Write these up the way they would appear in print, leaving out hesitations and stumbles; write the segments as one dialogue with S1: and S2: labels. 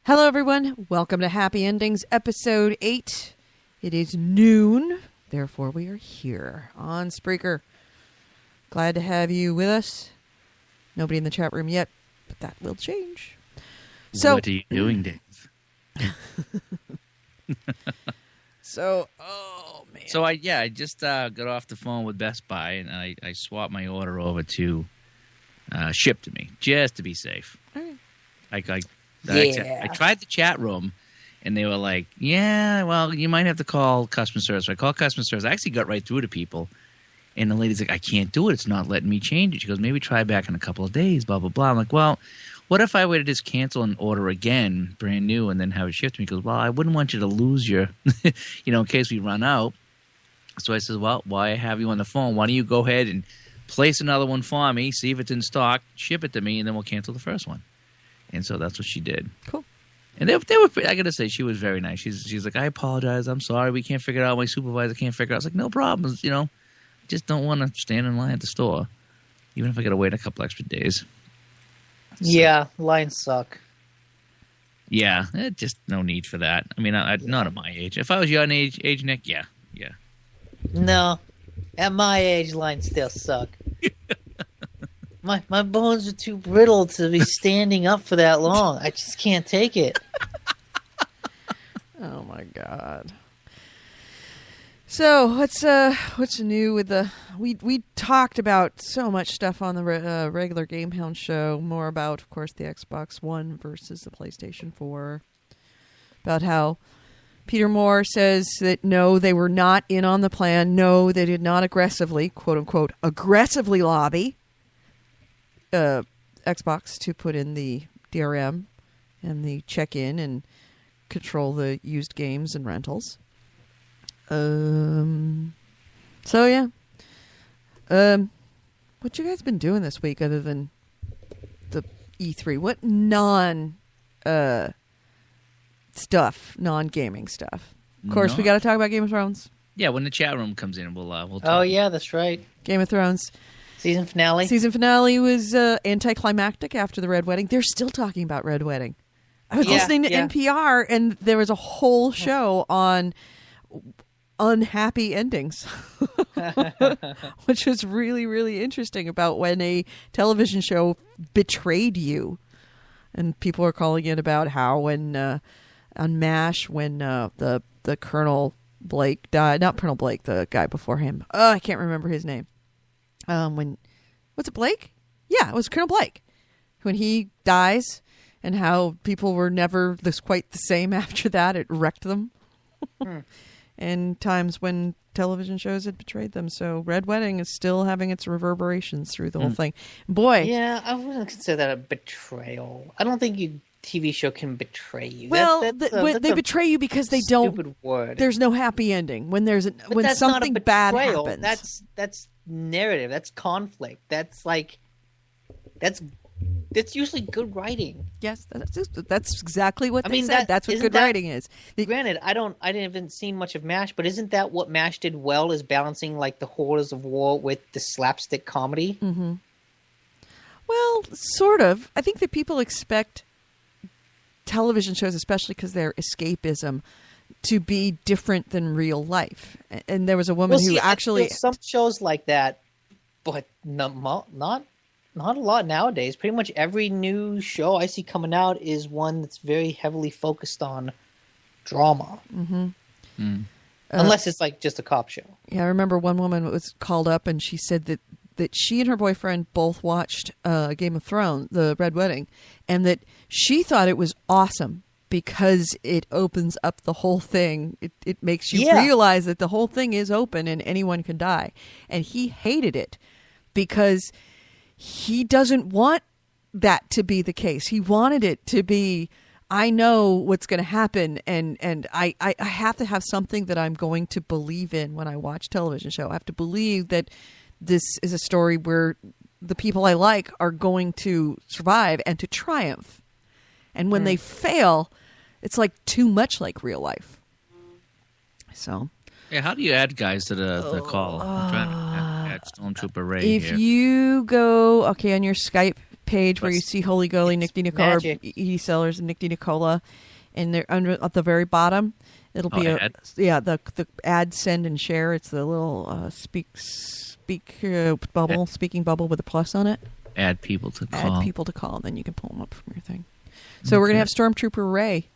S1: Hello, everyone. Welcome to Happy Endings, Episode 8. It is noon, therefore we are here on Spreaker. Glad to have you with us. Nobody in the chat room yet, but that will change. So,
S2: what are you doing, Dave?
S1: Oh, man.
S2: So, I just got off the phone with Best Buy, and I swapped my order over to ship to me, just to be safe.
S1: All right.
S2: I tried the chat room, and they were like, yeah, well, you might have to call customer service. So I called customer service. I actually got right through to people, and the lady's like, I can't do it. It's not letting me change it. She goes, maybe try back in a couple of days, blah, blah, blah. I'm like, well, what if I were to just cancel and order again, brand new, and then have it shipped to me? He goes, well, I wouldn't want you to lose your, in case we run out. So I said, well, while I have you on the phone, why don't you go ahead and place another one for me, see if it's in stock, ship it to me, and then we'll cancel the first one. And so that's what she did.
S1: Cool.
S2: And they were, I got to say, she was very nice. She's like, I apologize. I'm sorry. We can't figure it out. My supervisor can't figure it out. I was like, no problems. I just don't want to stand in line at the store, even if I got to wait a couple extra days. So,
S3: yeah, lines suck.
S2: Yeah, just no need for that. I mean, not at my age. If I was your age, Nick, yeah.
S3: No, at my age, lines still suck. My bones are too brittle to be standing up for that long. I just can't take it.
S1: Oh, my God. So, what's new with the... We talked about so much stuff on the regular GameHound show. More about, of course, the Xbox One versus the PlayStation 4. About how Peter Moore says that, no, they were not in on the plan. No, they did not aggressively, quote-unquote, aggressively lobby Xbox to put in the DRM and the check-in and control the used games and rentals. So yeah. What you guys been doing this week other than the E3? What non-gaming stuff? Of course, we got to talk about Game of Thrones.
S2: Yeah, when the chat room comes in, we'll talk.
S3: Oh yeah, that's right.
S1: Game of Thrones.
S3: Season finale.
S1: Season finale was anticlimactic after the Red Wedding. They're still talking about Red Wedding. I was listening to NPR, and there was a whole show on unhappy endings, which was really, really interesting about when a television show betrayed you. And people are calling in about how when on MASH, when the Colonel Blake died, not Colonel Blake, the guy before him. Oh, I can't remember his name. Was it Blake? Yeah, it was Colonel Blake. When he dies, and how people were never quite the same after that. It wrecked them. And times when television shows had betrayed them. So Red Wedding is still having its reverberations through the whole thing. Boy.
S3: Yeah, I wouldn't consider that a betrayal. I don't think TV show can betray you.
S1: Well, they betray you because they don't.
S3: Stupid word.
S1: There's no happy ending when something bad happens.
S3: That's narrative. That's conflict. That's usually good writing.
S1: Yes, that's exactly what they said. That's what good writing is.
S3: Granted, I haven't seen much of MASH, but isn't that what MASH did well? Is balancing like the horrors of war with the slapstick comedy?
S1: Mm-hmm. Well, sort of. I think that people expect television shows, especially because they're escapism, to be different than real life. And there was a woman who actually...
S3: Some shows like that, but not a lot nowadays. Pretty much every new show I see coming out is one that's very heavily focused on drama.
S1: Mm-hmm.
S3: Unless it's like just a cop show.
S1: Yeah, I remember one woman was called up and she said that she and her boyfriend both watched Game of Thrones, the Red Wedding, and that she thought it was awesome because it opens up the whole thing. It makes you realize that the whole thing is open and anyone can die. And he hated it because he doesn't want that to be the case. He wanted it to be, I know what's going to happen, and I have to have something that I'm going to believe in when I watch television show. I have to believe that this is a story where the people I like are going to survive and to triumph. And when they fail, it's like too much like real life. So...
S2: Yeah, how do you add guys to the call? I'm trying to add Stormtrooper Ray
S1: if you go, on your Skype page where you see Holy Goalie, Nick DiNicola, or E Sellers, and Nick DiNicola, and they're under at the very bottom. It'll be the add, send, and share. It's the little speaking bubble with a plus on it.
S2: Add people to call.
S1: Add people to call, and then you can pull them up from your thing. So we're going to have Stormtrooper Ray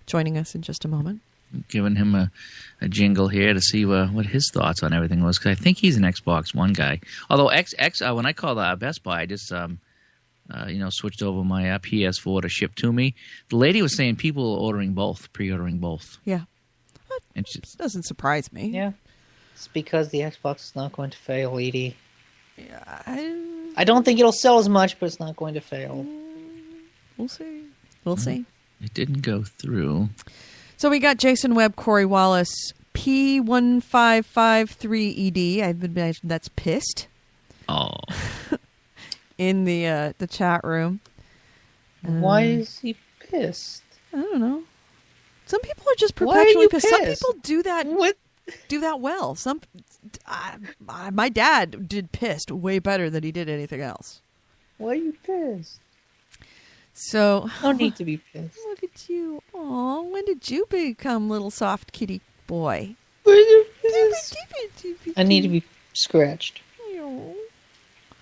S1: joining us in just a moment.
S2: Giving him a jingle here to see what his thoughts on everything was, because I think he's an Xbox One guy. Although when I called Best Buy, I just switched over my PS4 to ship to me. The lady was saying people are ordering both, pre-ordering both.
S1: Yeah,
S2: and
S1: it doesn't surprise me.
S3: Yeah, it's because the Xbox is not going to fail, Edie.
S1: Yeah,
S3: I don't think it'll sell as much, but it's not going to fail.
S1: We'll see. We'll see.
S2: It didn't go through.
S1: So we got Jason Webb, Corey Wallace, P1553ED. I would imagine that's pissed.
S2: Oh.
S1: In the chat room.
S3: Why is he pissed?
S1: I don't know. Some people are just perpetually pissed. Some people do that.
S3: What?
S1: Do that well. My dad did pissed way better than he did anything else.
S3: Why are you pissed?
S1: So
S3: no need to be pissed.
S1: Look at you. Aw, when did you become little soft kitty boy?
S3: I need to be scratched.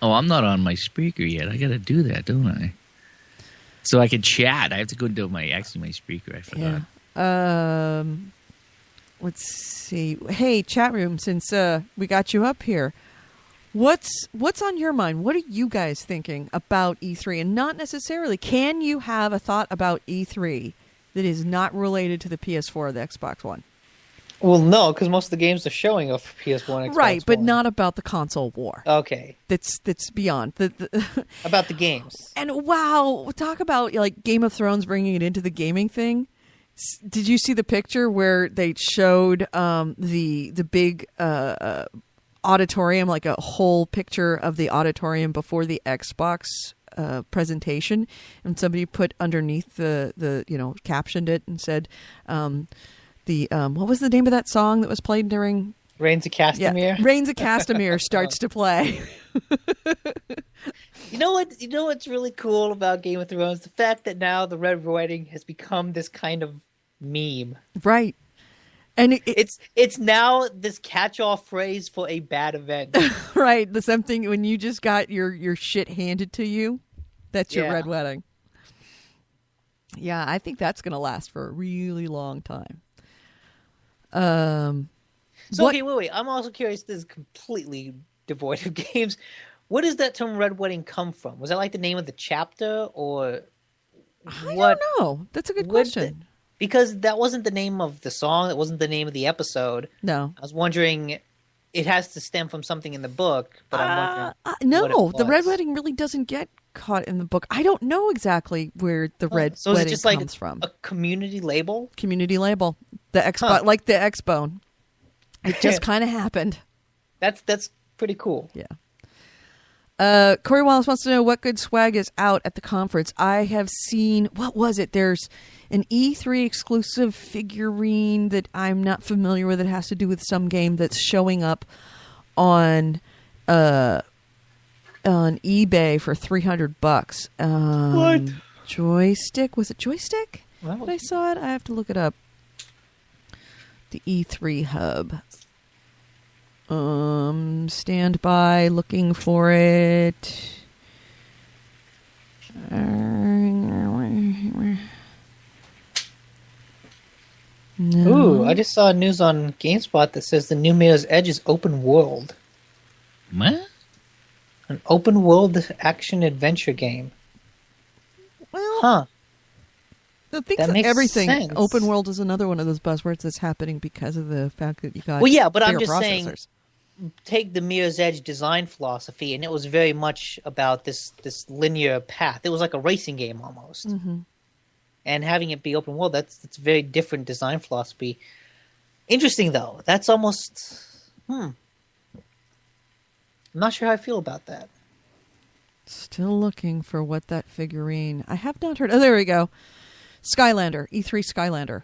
S2: Oh, I'm not on my Spreaker yet. I got to do that, don't I? So I can chat. I have to go into my Spreaker. I forgot.
S1: Yeah. Let's see. Hey, chat room, since we got you up here, what's on your mind? What are you guys thinking about E3? And not necessarily, can you have a thought about E3 that is not related to the PS4 or the Xbox One?
S3: Well, no, because most of the games are showing up for PS1, Xbox
S1: right, but
S3: One.
S1: Not about the console war.
S3: Okay,
S1: that's beyond
S3: about the games.
S1: And wow, talk about like Game of Thrones bringing it into the gaming thing. Did you see the picture where they showed the big auditorium, like a whole picture of the auditorium before the Xbox presentation, and somebody put underneath the captioned it and said what was the name of that song that was played during
S3: Reigns of Castamere?
S1: Yeah, Reigns of Castamere starts to play.
S3: You know what's really cool about Game of Thrones? The fact that now the Red Wedding has become this kind of meme.
S1: Right. And
S3: it's now this catch-all phrase for a bad event.
S1: Right. The something when you just got your shit handed to you, that's your Red Wedding. Yeah, I think that's going to last for a really long time.
S3: Okay, wait. I'm also curious. This is completely devoid of games. Where does that term Red Wedding come from? Was that like the name of the chapter or what?
S1: I don't know. That's a good question.
S3: Because that wasn't the name of the song. It wasn't the name of the episode.
S1: No.
S3: I was wondering, it has to stem from something in the book, but I'm wondering.
S1: No, the Red Wedding really doesn't get caught in the book. I don't know exactly where the Red Wedding
S3: is it just
S1: comes from.
S3: A community label?
S1: Community label. The Expo, like the X-Bone. It just kind of happened.
S3: That's pretty cool.
S1: Yeah. Corey Wallace wants to know what good swag is out at the conference. I have seen, what was it? There's an E3 exclusive figurine that I'm not familiar with. It has to do with some game that's showing up on eBay for $300.
S3: What?
S1: Joystick? Was it Joystick?
S3: Well,
S1: When I saw it, I have to look it up. The E3 hub. Stand by, looking for it. No.
S3: Ooh, I just saw news on GameSpot that says the new Mirror's Edge is open world.
S2: What?
S3: An open world action adventure game.
S1: Well, I think
S3: that makes
S1: everything
S3: sense.
S1: open world is another one of those buzzwords that's happening because of the fact that you got
S3: Well, yeah, but I'm
S1: bigger
S3: just saying,
S1: processors.
S3: take the Mirror's Edge design philosophy, and it was very much about this linear path. It was like a racing game almost.
S1: Mm-hmm.
S3: And having it be open world, that's a very different design philosophy. Interesting, though. That's almost... I'm not sure how I feel about that.
S1: Still looking for what that figurine... I have not heard... Oh, there we go. Skylander. E3 Skylander.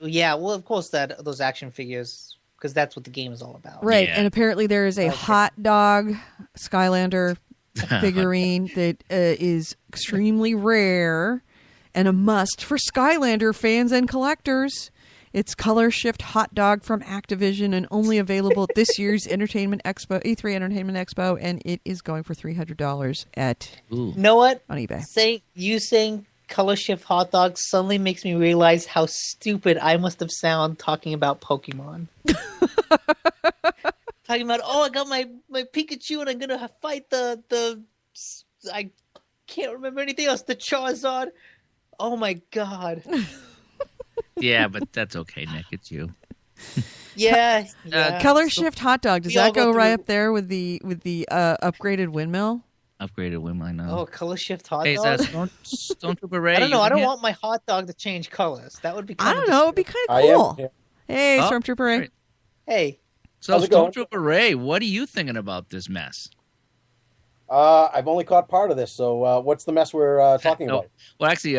S3: Yeah, well, of course, those action figures because that's what the game is all about.
S1: Right,
S2: Yeah.
S1: and apparently there is a hot dog Skylander figurine that is extremely rare and a must for Skylander fans and collectors. It's Color Shift Hot Dog from Activision and only available at this year's Entertainment Expo, E3 Entertainment Expo, and it is going for $300
S3: You know what?
S1: on eBay.
S3: Saying Color Shift Hot Dog suddenly makes me realize how stupid I must have sounded talking about Pokemon. Talking about, I got my Pikachu and I'm gonna fight the I can't remember anything else. The Charizard. Oh my god.
S2: Yeah, but that's okay, Nick. It's you.
S3: Yeah.
S1: Color Shift Hot Dog. Does
S3: we all
S1: that go
S3: go
S1: right
S3: through-
S1: up there with the upgraded windmill?
S2: Upgraded win, I know.
S3: Oh, Color Shift Hot
S2: Hey, is
S3: Dog.
S2: that Stormtrooper Ray?
S3: I don't know.
S2: you
S3: I
S2: in
S3: don't
S2: here?
S3: want my hot dog to change colors. That would be.
S1: I don't know. It'd be kind of
S4: I am
S1: cool.
S4: here.
S1: Hey,
S2: Oh,
S1: Stormtrooper Ray.
S2: great.
S3: Hey,
S2: So,
S4: How's it going?
S2: Stormtrooper Ray, what are you thinking about this mess?
S4: I've only caught part of this, so what's the mess we're talking
S2: Oh,
S4: about?
S2: well, actually,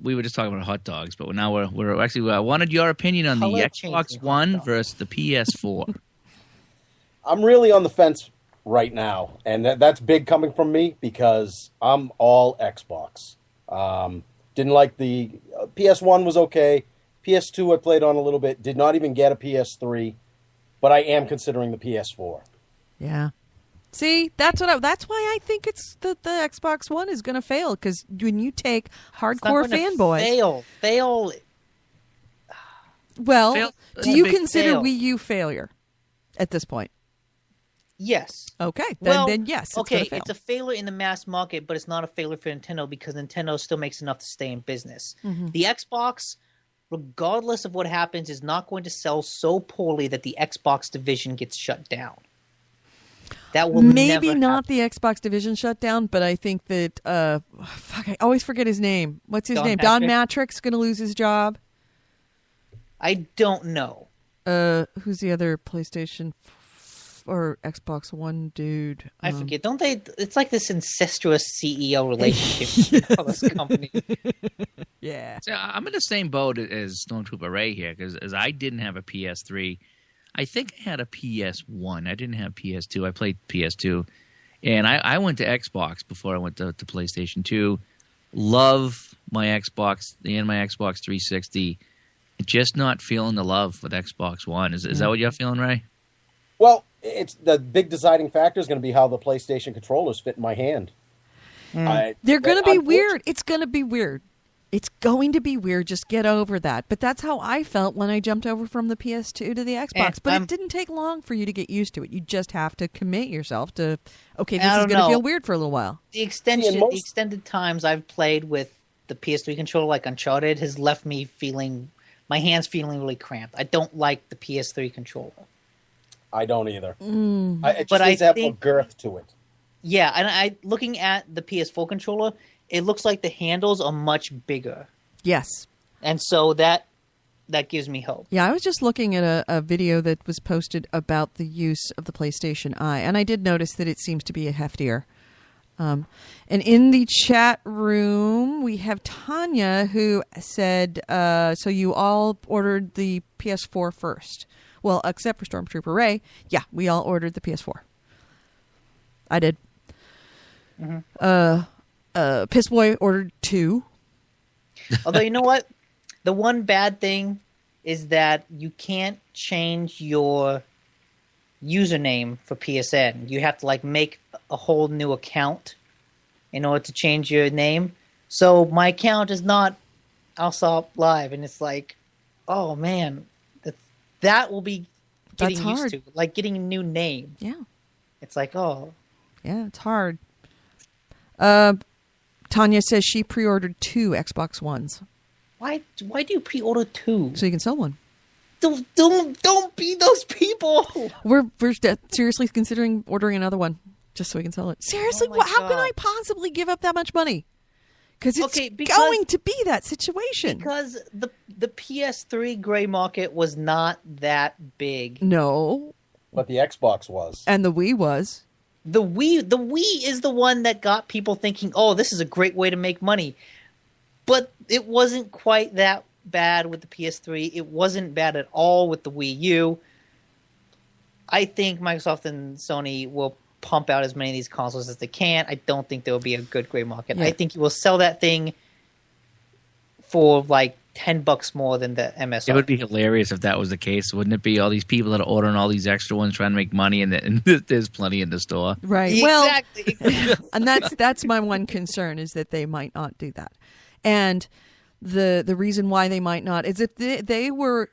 S2: we were just talking about hot dogs, but now we're actually wanted your opinion on the
S3: Color
S2: Xbox
S3: changing hot
S2: One
S3: dog.
S2: versus the PS4.
S4: I'm really on the fence right now, and that's big coming from me because I'm all Xbox. Didn't like the PS1 was okay. PS2 I played on a little bit. Did not even get a PS3, but I am considering the PS4.
S1: Yeah. See, that's why I think it's the Xbox One is going to fail, because when you take
S3: it's not
S1: hardcore
S3: gonna
S1: fanboys,
S3: fail.
S1: well,
S2: Fail-
S1: do you
S2: Big
S1: consider
S3: fail.
S1: Wii U failure at this point?
S3: Yes.
S1: Okay,
S3: Well,
S1: then yes, it's
S3: okay,
S1: going to fail.
S3: it's a failure in the mass market, but it's not a failure for Nintendo because Nintendo still makes enough to stay in business.
S1: Mm-hmm.
S3: The Xbox, regardless of what happens, is not going to sell so poorly that the Xbox division gets shut down. That will
S1: Maybe
S3: never
S1: not the Xbox division shut down, but I think that I always forget his name. What's his
S3: Don
S1: name? Don
S3: Matrick?
S1: Matrick's going to lose his job.
S3: I don't know.
S1: Who's the other PlayStation or Xbox One dude?
S3: I forget. Don't they? It's like this incestuous CEO relationship with all this company.
S1: Yeah.
S2: So I'm in the same boat as Stormtrooper Ray here because as I didn't have a PS3, I think I had a PS1. I didn't have PS2. I played PS2, and I went to Xbox before I went to PlayStation 2. Love my Xbox and my Xbox 360. Just not feeling the love with Xbox One. Is that what you're feeling, Ray?
S4: Well, it's the big deciding factor is going to be how the PlayStation controllers fit in my hand.
S1: They're going to be
S4: unfortunately-
S1: weird. It's going to be weird. It's going to be weird. Just get over that. But that's how I felt when I jumped over from the PS2 to the Xbox. But it didn't take long for you to get used to it. You just have to commit yourself to, okay, this
S3: I
S1: is
S3: don't
S1: going to
S3: know.
S1: feel weird for a little while.
S3: The extension,
S4: most-
S3: the extended times I've played with the PS3 controller, like Uncharted, has left me feeling my hands feeling really cramped. I don't like the PS3 controller.
S4: I don't either.
S1: Mm.
S4: It just
S3: But I
S4: needs to have more
S3: think-
S4: girth to it.
S3: Yeah, and I looking at the PS4 controller, it looks like the handles are much bigger,
S1: Yes.
S3: and so that gives me hope.
S1: Yeah, I was just looking at a video that was posted about the use of the PlayStation Eye, and I did notice that it seems to be a heftier. And in the chat room, we have Tanya who said, so you all ordered the PS4 first. Well, except for Stormtrooper Ray. Yeah, we all ordered the PS4. I did. Piss Boy ordered 2.
S3: Although, you know what? The one bad thing is that you can't change your username for PSN. You have to make a whole new account in order to change your name. So my account is not Alsop Live, and it's like, oh man, that will be getting
S1: That's hard.
S3: used to, like getting a new name.
S1: Yeah.
S3: It's like, oh,
S1: Yeah, it's hard. Tanya says she pre-ordered 2 Xbox Ones
S3: why do you pre-order 2?
S1: so you can sell one.
S3: Don't be those people.
S1: We're seriously considering ordering another one just so we can sell it. Seriously,
S3: Oh my
S1: how can
S3: God.
S1: I possibly give up that much money? Because it's
S3: Because-
S1: going to be that situation.
S3: Because the PS3 gray market was not that big.
S1: No,
S4: But the Xbox was.
S1: and the Wii was.
S3: The Wii is the one that got people thinking, "Oh, this is a great way to make money." But it wasn't quite that bad with the PS3. It wasn't bad at all with the Wii U. I think Microsoft and Sony will pump out as many of these consoles as they can. I don't think there will be a good gray market.
S1: Yeah.
S3: I think you will sell that thing for like $10 more than the MSRP.
S2: It would be hilarious if that was the case, wouldn't it be? All these people that are ordering all these extra ones trying to make money, and there's plenty in the store.
S1: Right.
S3: Exactly.
S1: Well, and that's my one concern, is that they might not do that. And the reason why they might not is if they were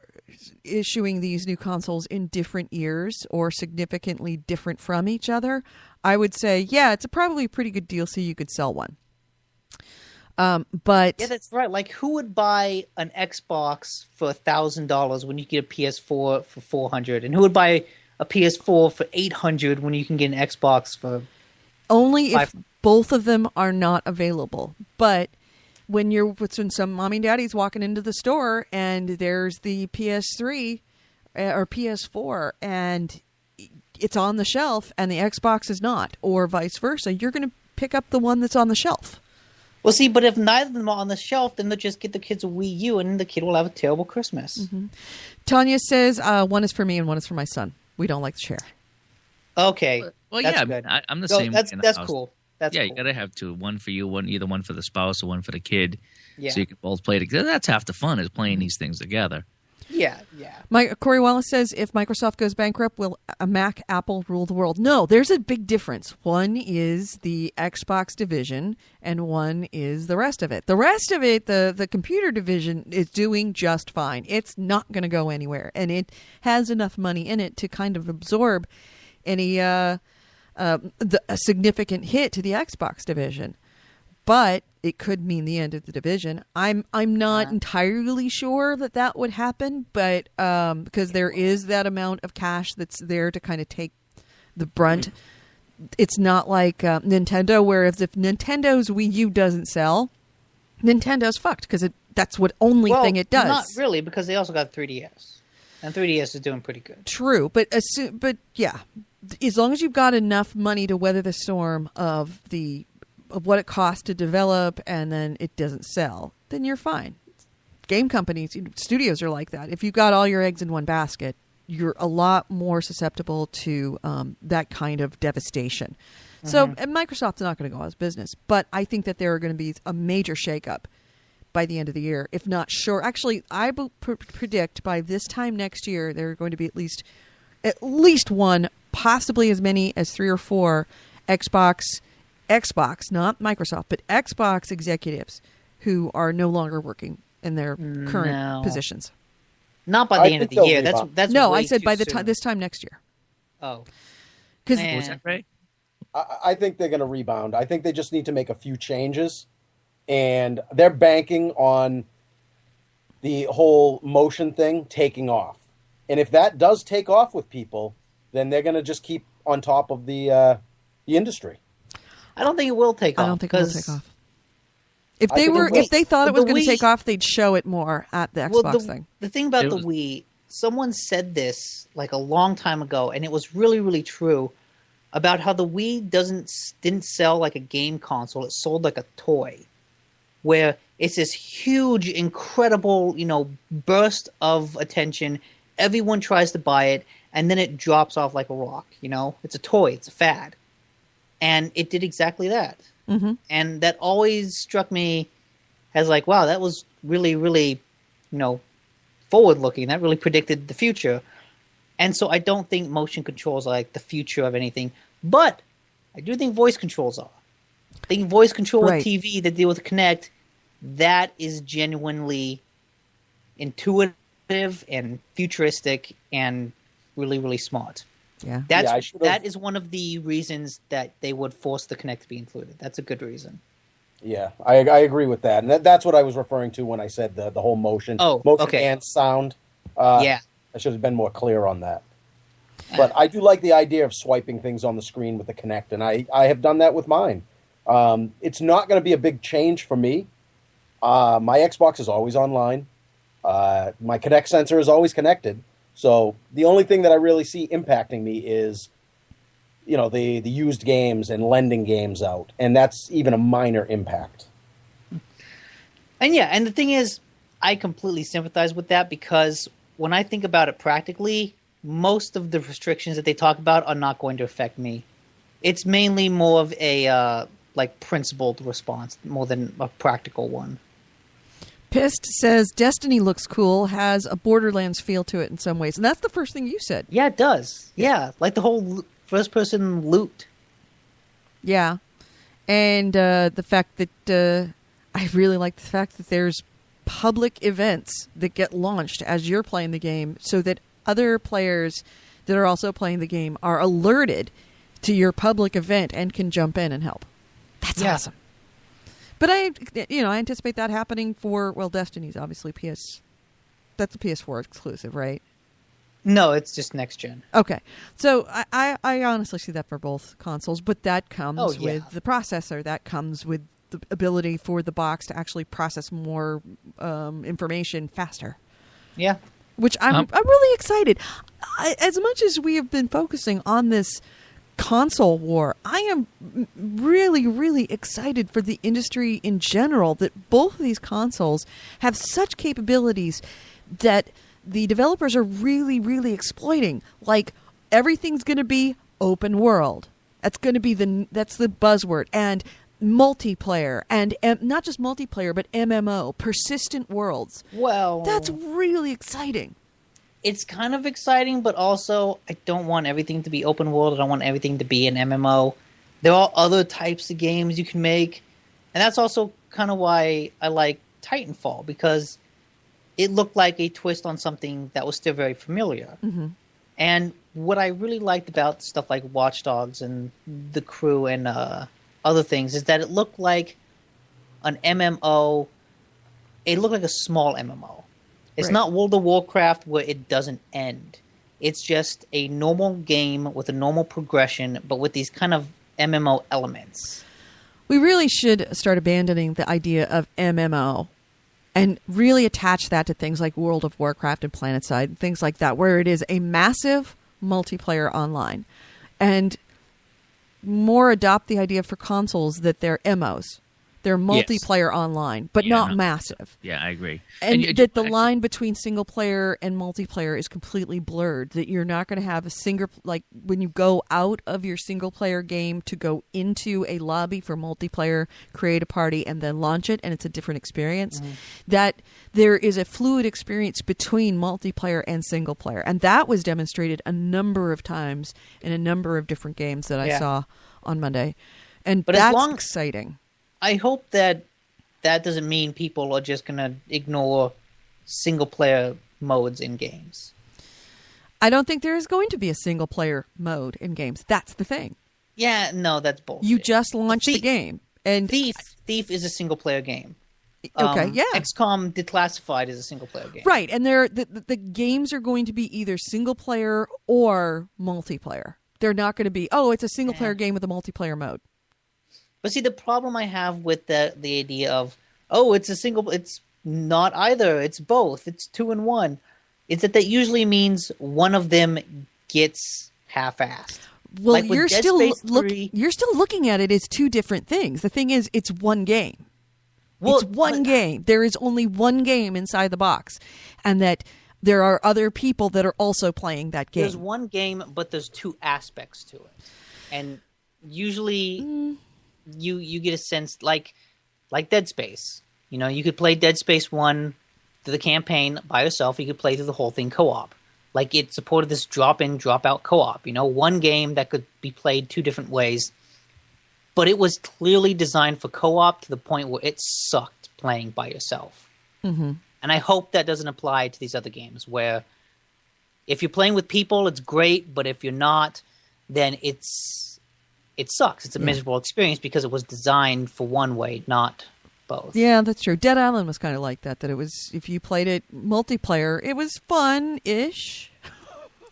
S1: issuing these new consoles in different years or significantly different from each other, I would say, yeah, it's probably a pretty good deal so you could sell one. But
S3: yeah, that's right. Like, who would buy an Xbox for $1,000 when you get a PS4 for $400, and who would buy a PS4 for $800 when you can get an Xbox for
S1: only if both of them are not available? But when some mommy and daddy's walking into the store and there's the PS3 or PS4 and it's on the shelf and the Xbox is not, or vice versa, you're going to pick up the one that's on the shelf.
S3: Well, see, but if neither of them are on the shelf, then they'll just get the kids a Wii U, and the kid will have a terrible Christmas.
S1: Mm-hmm. Tanya says one is for me and one is for my son. We don't like to share.
S3: Okay.
S2: Well,
S3: that's
S2: yeah,
S3: good.
S2: I'm the same.
S3: That's
S2: house.
S3: cool. That's
S2: yeah,
S3: cool.
S2: you got to have two. One for you, either one for the spouse or one for the kid.
S3: Yeah.
S2: So you can both play together. That's half the fun, is playing these things together.
S3: Yeah, yeah.
S1: Corey Wallace says, if Microsoft goes bankrupt, will a Mac Apple rule the world? No, there's a big difference. One is the Xbox division, and one is the rest of it. The rest of it, the computer division, is doing just fine. It's not going to go anywhere, and it has enough money in it to kind of absorb any a significant hit to the Xbox division. But it could mean the end of the division. I'm not entirely sure that would happen, but because there is that amount of cash that's there to kind of take the brunt. It's not like Nintendo, where if Nintendo's Wii U doesn't sell, Nintendo's fucked because that's what only thing it does.
S3: Not really, because they also got 3DS, and 3DS is doing pretty good.
S1: True, but yeah, as long as you've got enough money to weather the storm of what it costs to develop, and then it doesn't sell, then you're fine. Game companies, studios are like that. If you've got all your eggs in one basket, you're a lot more susceptible to that kind of devastation. Mm-hmm. So and Microsoft's not going to go out of business, but I think that there are going to be a major shakeup by the end of the year, if not sure. Actually, I predict by this time next year, there are going to be at least one, possibly as many as 3 or 4 Xbox, not Microsoft, but Xbox executives who are no longer working in their current positions.
S3: Not by the end of the year. That's
S1: no.
S3: way
S1: I said
S3: too
S1: by the
S3: soon.
S1: time this time next year.
S3: Oh,
S1: because
S2: Was that right?
S4: I think they're going to rebound. I think they just need to make a few changes, and they're banking on the whole motion thing taking off. And if that does take off with people, then they're going to just keep on top of the industry.
S3: I don't think it will take off.
S1: I don't think it will take off. If they thought it was going to take off, they'd show it more at the Xbox thing.
S3: The thing about the Wii, someone said this like a long time ago, and it was really, really true, about how the Wii didn't sell like a game console. It sold like a toy, where it's this huge, incredible, burst of attention. Everyone tries to buy it, and then it drops off like a rock. It's a toy. It's a fad. And it did exactly that. Mm-hmm. And that always struck me as like, wow, that was really, really, forward-looking. That really predicted the future. And so I don't think motion controls are like the future of anything. But I do think voice controls are. I think voice control with TV that deal with Kinect, that is genuinely intuitive and futuristic and really, really smart.
S1: Yeah,
S3: that is one of the reasons that they would force the Kinect to be included. That's a good reason.
S4: Yeah, I agree with that, and that's what I was referring to when I said the whole motion, and sound. I should have been more clear on that. But I do like the idea of swiping things on the screen with the Kinect, and I have done that with mine. It's not going to be a big change for me. My Xbox is always online. My Kinect sensor is always connected. So the only thing that I really see impacting me is, the used games and lending games out, and that's even a minor impact.
S3: And the thing is, I completely sympathize with that, because when I think about it practically, most of the restrictions that they talk about are not going to affect me. It's mainly more of a principled response more than a practical one.
S1: Pissed says Destiny looks cool, has a Borderlands feel to it in some ways, and that's the first thing you said.
S3: Yeah, it does. Yeah, like the whole first-person loot.
S1: Yeah, and the fact that I really like the fact that there's public events that get launched as you're playing the game, so that other players that are also playing the game are alerted to your public event and can jump in and help. That's awesome. But I anticipate that happening for, Destiny's obviously that's a PS4 exclusive, right?
S3: No, it's just next gen.
S1: Okay. So I honestly see that for both consoles, but that comes with the processor. That comes with the ability for the box to actually process more information faster.
S3: Yeah.
S1: Which I'm really excited. As much as we have been focusing on this console war, I am really, really excited for the industry in general, that both of these consoles have such capabilities that the developers are really, really exploiting. Like, everything's going to be open world. That's going to be that's the buzzword. And multiplayer, and not just multiplayer, but MMO, persistent worlds.
S3: Well,
S1: that's really exciting.
S3: It's kind of exciting, but also I don't want everything to be open world. I don't want everything to be an MMO. There are other types of games you can make, and that's also kind of why I like Titanfall, because it looked like a twist on something that was still very familiar.
S1: Mm-hmm.
S3: And what I really liked about stuff like Watch Dogs and The Crew and other things is that it looked like an MMO. It looked like a small MMO. It's not World of Warcraft where it doesn't end. It's just a normal game with a normal progression, but with these kind of MMO elements.
S1: We really should start abandoning the idea of MMO and really attach that to things like World of Warcraft and PlanetSide and things like that, where it is a massive multiplayer online. And more adopt the idea for consoles that they're MOs. They're multiplayer online, but not massive.
S2: Yeah, I agree.
S1: And that the line between single player and multiplayer is completely blurred. That you're not going to have a single, like when you go out of your single player game to go into a lobby for multiplayer, create a party, and then launch it, and it's a different experience. Mm-hmm. That there is a fluid experience between multiplayer and single player. And that was demonstrated a number of times in a number of different games that I saw on Monday. And that's exciting.
S3: I hope that doesn't mean people are just going to ignore single-player modes in games.
S1: I don't think there is going to be a single-player mode in games. That's the thing.
S3: Yeah, no, that's bullshit.
S1: You just launched the game. And
S3: Thief is a single-player game.
S1: Okay,
S3: XCOM Declassified is a single-player game.
S1: Right, and the games are going to be either single-player or multiplayer. They're not going to be, it's a single-player game with a multiplayer mode.
S3: But see, the problem I have with the idea of, it's not either, it's both, it's 2 in 1, is that usually means one of them gets half-assed.
S1: Well,
S3: like
S1: you're still looking at it as two different things. The thing is, it's one game. Well, it's one game. There is only one game inside the box, and that there are other people that are also playing that game.
S3: There's one game, but there's two aspects to it, and usually you get a sense like Dead Space. You know, you could play Dead Space 1 through the campaign by yourself. You could play through the whole thing co-op. Like, it supported this drop-in, drop-out co-op. You know, one game that could be played two different ways. But it was clearly designed for co-op to the point where it sucked playing by yourself.
S1: Mm-hmm.
S3: And I hope that doesn't apply to these other games, where if you're playing with people, it's great, but if you're not, then it sucks. It's a miserable experience because it was designed for one way, not both.
S1: Yeah, that's true. Dead Island was kind of like that. That it was, if you played it multiplayer, it was fun-ish.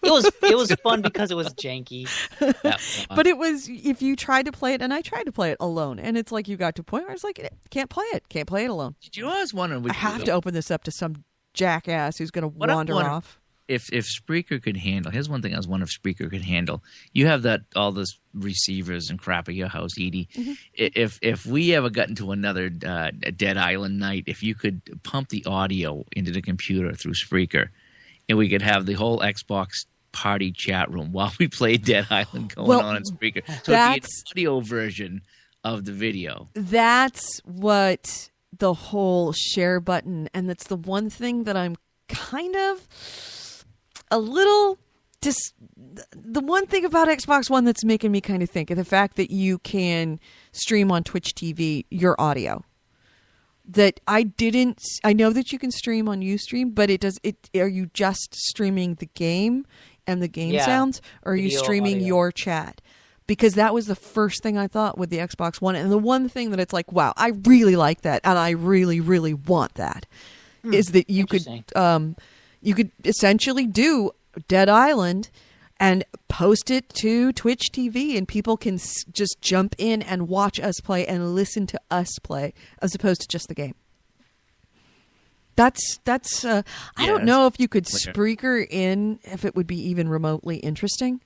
S3: It was fun because it was janky.
S1: But it was, if you tried to play it, and I tried to play it alone, and it's like you got to a point where it's like, can't play it alone.
S2: Did you always wonder?
S1: I have to open this up to some jackass who's going to wander off.
S2: If Spreaker could handle, here's one thing I was wondering if Spreaker could handle. You have all those receivers and crap at your house, Edie. Mm-hmm. If we ever got into another Dead Island night, if you could pump the audio into the computer through Spreaker, and we could have the whole Xbox party chat room while we played Dead Island going on in Spreaker. So it'd be an audio version of the video.
S1: That's what the whole share button, and that's the one thing that I'm kind of a little the one thing about Xbox One that's making me kind of think of the fact that you can stream on Twitch TV your audio. That I know that you can stream on Ustream, but are you just streaming the game and the game sounds, or are you streaming your chat? Because that was the first thing I thought with the Xbox One. And the one thing that it's like, wow, I really like that, and I really, really want that, is that you could essentially do Dead Island and post it to Twitch TV, and people can just jump in and watch us play and listen to us play, as opposed to just the game. That's I don't know if you could Spreaker in, if it would be even remotely interesting,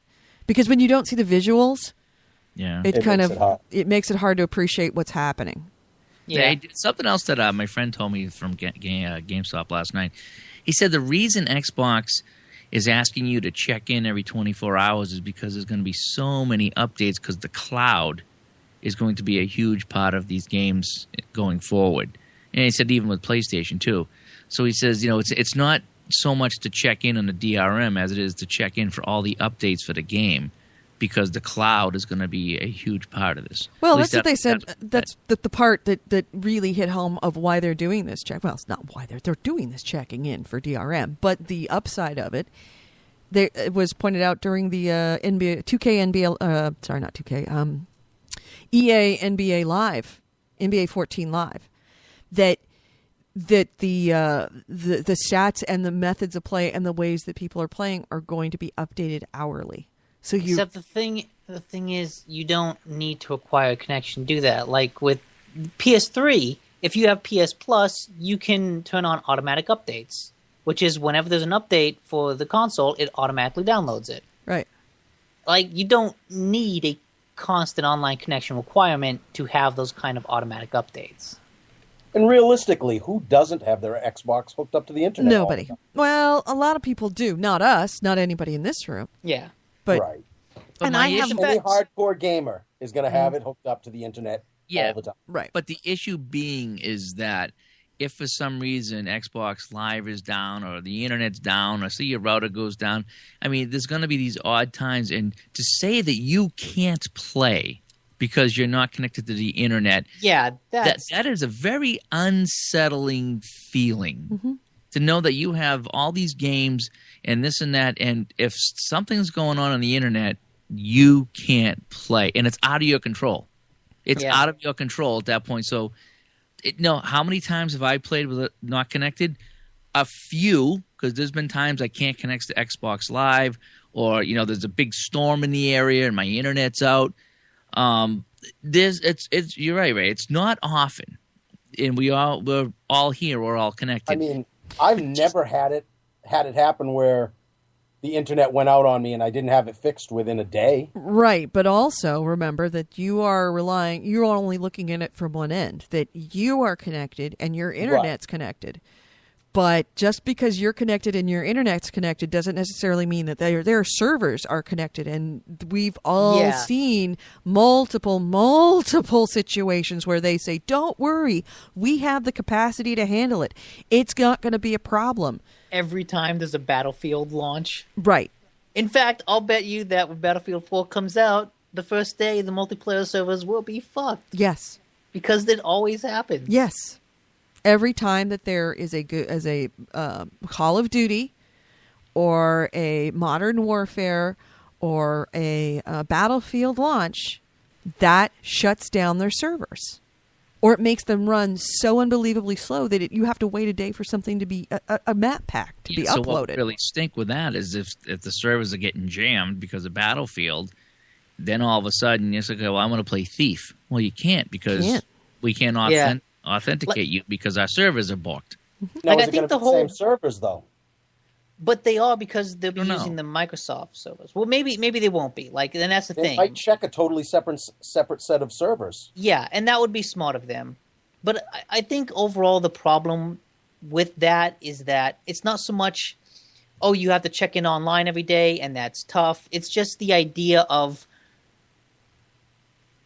S1: because when you don't see the visuals, it makes it hard to appreciate what's happening.
S2: Yeah, something else that my friend told me from GameStop last night. He said the reason Xbox is asking you to check in every 24 hours is because there's going to be so many updates, because the cloud is going to be a huge part of these games going forward. And he said even with PlayStation too. So he says, it's not so much to check in on the DRM as it is to check in for all the updates for the game, because the cloud is going to be a huge part of this.
S1: Well, that's what they said. That's the part that really hit home of why they're doing this check. Well, it's not why they're doing this checking in for DRM, but the upside of it, it was pointed out during the NBA 2K NBA. Sorry, not 2K. EA NBA Live, NBA 14 Live, that the stats and the methods of play and the ways that people are playing are going to be updated hourly. So
S3: except the thing is, you don't need to acquire a connection to do that. Like with PS3, if you have PS Plus, you can turn on automatic updates, which is whenever there's an update for the console, it automatically downloads it.
S1: Right.
S3: Like, you don't need a constant online connection requirement to have those kind of automatic updates.
S4: And realistically, who doesn't have their Xbox hooked up to the internet?
S1: Nobody. Well, a lot of people do. Not us. Not anybody in this room.
S3: Yeah.
S4: But, right.
S3: And I have
S4: any hardcore gamer is going to have it hooked up to the internet all the time.
S1: Right.
S2: But the issue being is that if for some reason Xbox Live is down or the internet's down or say your router goes down, I mean, there's going to be these odd times. And to say that you can't play because you're not connected to the internet, that is a very unsettling feeling. To know that you have all these games and this and that, and if something's going on the internet, you can't play, and it's out of your control. It's out of your control at that point. So, how many times have I played with it not connected? A few, because there's been times I can't connect to Xbox Live, or there's a big storm in the area and my internet's out. You're right, Ray. It's not often, and we're all here. We're all connected.
S4: I mean, I've never had it happen where the internet went out on me and I didn't have it fixed within a day.
S1: Right, but also remember that you're only looking at it from one end, that you are connected and your internet's connected. But just because you're connected and your internet's connected doesn't necessarily mean that their servers are connected. And we've all seen multiple situations where they say, don't worry, we have the capacity to handle it. It's not going to be a problem.
S3: Every time there's a Battlefield launch.
S1: Right.
S3: In fact, I'll bet you that when Battlefield 4 comes out, the first day the multiplayer servers will be fucked.
S1: Yes.
S3: Because it always happens.
S1: Yes. Every time that there is a Call of Duty or a Modern Warfare or a Battlefield launch, that shuts down their servers. Or it makes them run so unbelievably slow that you have to wait a day for something to be a map pack to be uploaded.
S2: So what really stink with that is if the servers are getting jammed because of Battlefield, then all of a sudden you say, well, I'm going to play Thief. Well, you can't because we can't authenticate you because our servers are booked.
S4: No, I think the same servers though.
S3: But they are, because they'll be using the Microsoft servers. Well, maybe they won't be. And that's the thing.
S4: They might check a totally separate set of servers.
S3: Yeah, and that would be smart of them. But I think overall the problem with that is that it's not so much oh, you have to check in online every day, and that's tough. It's just the idea of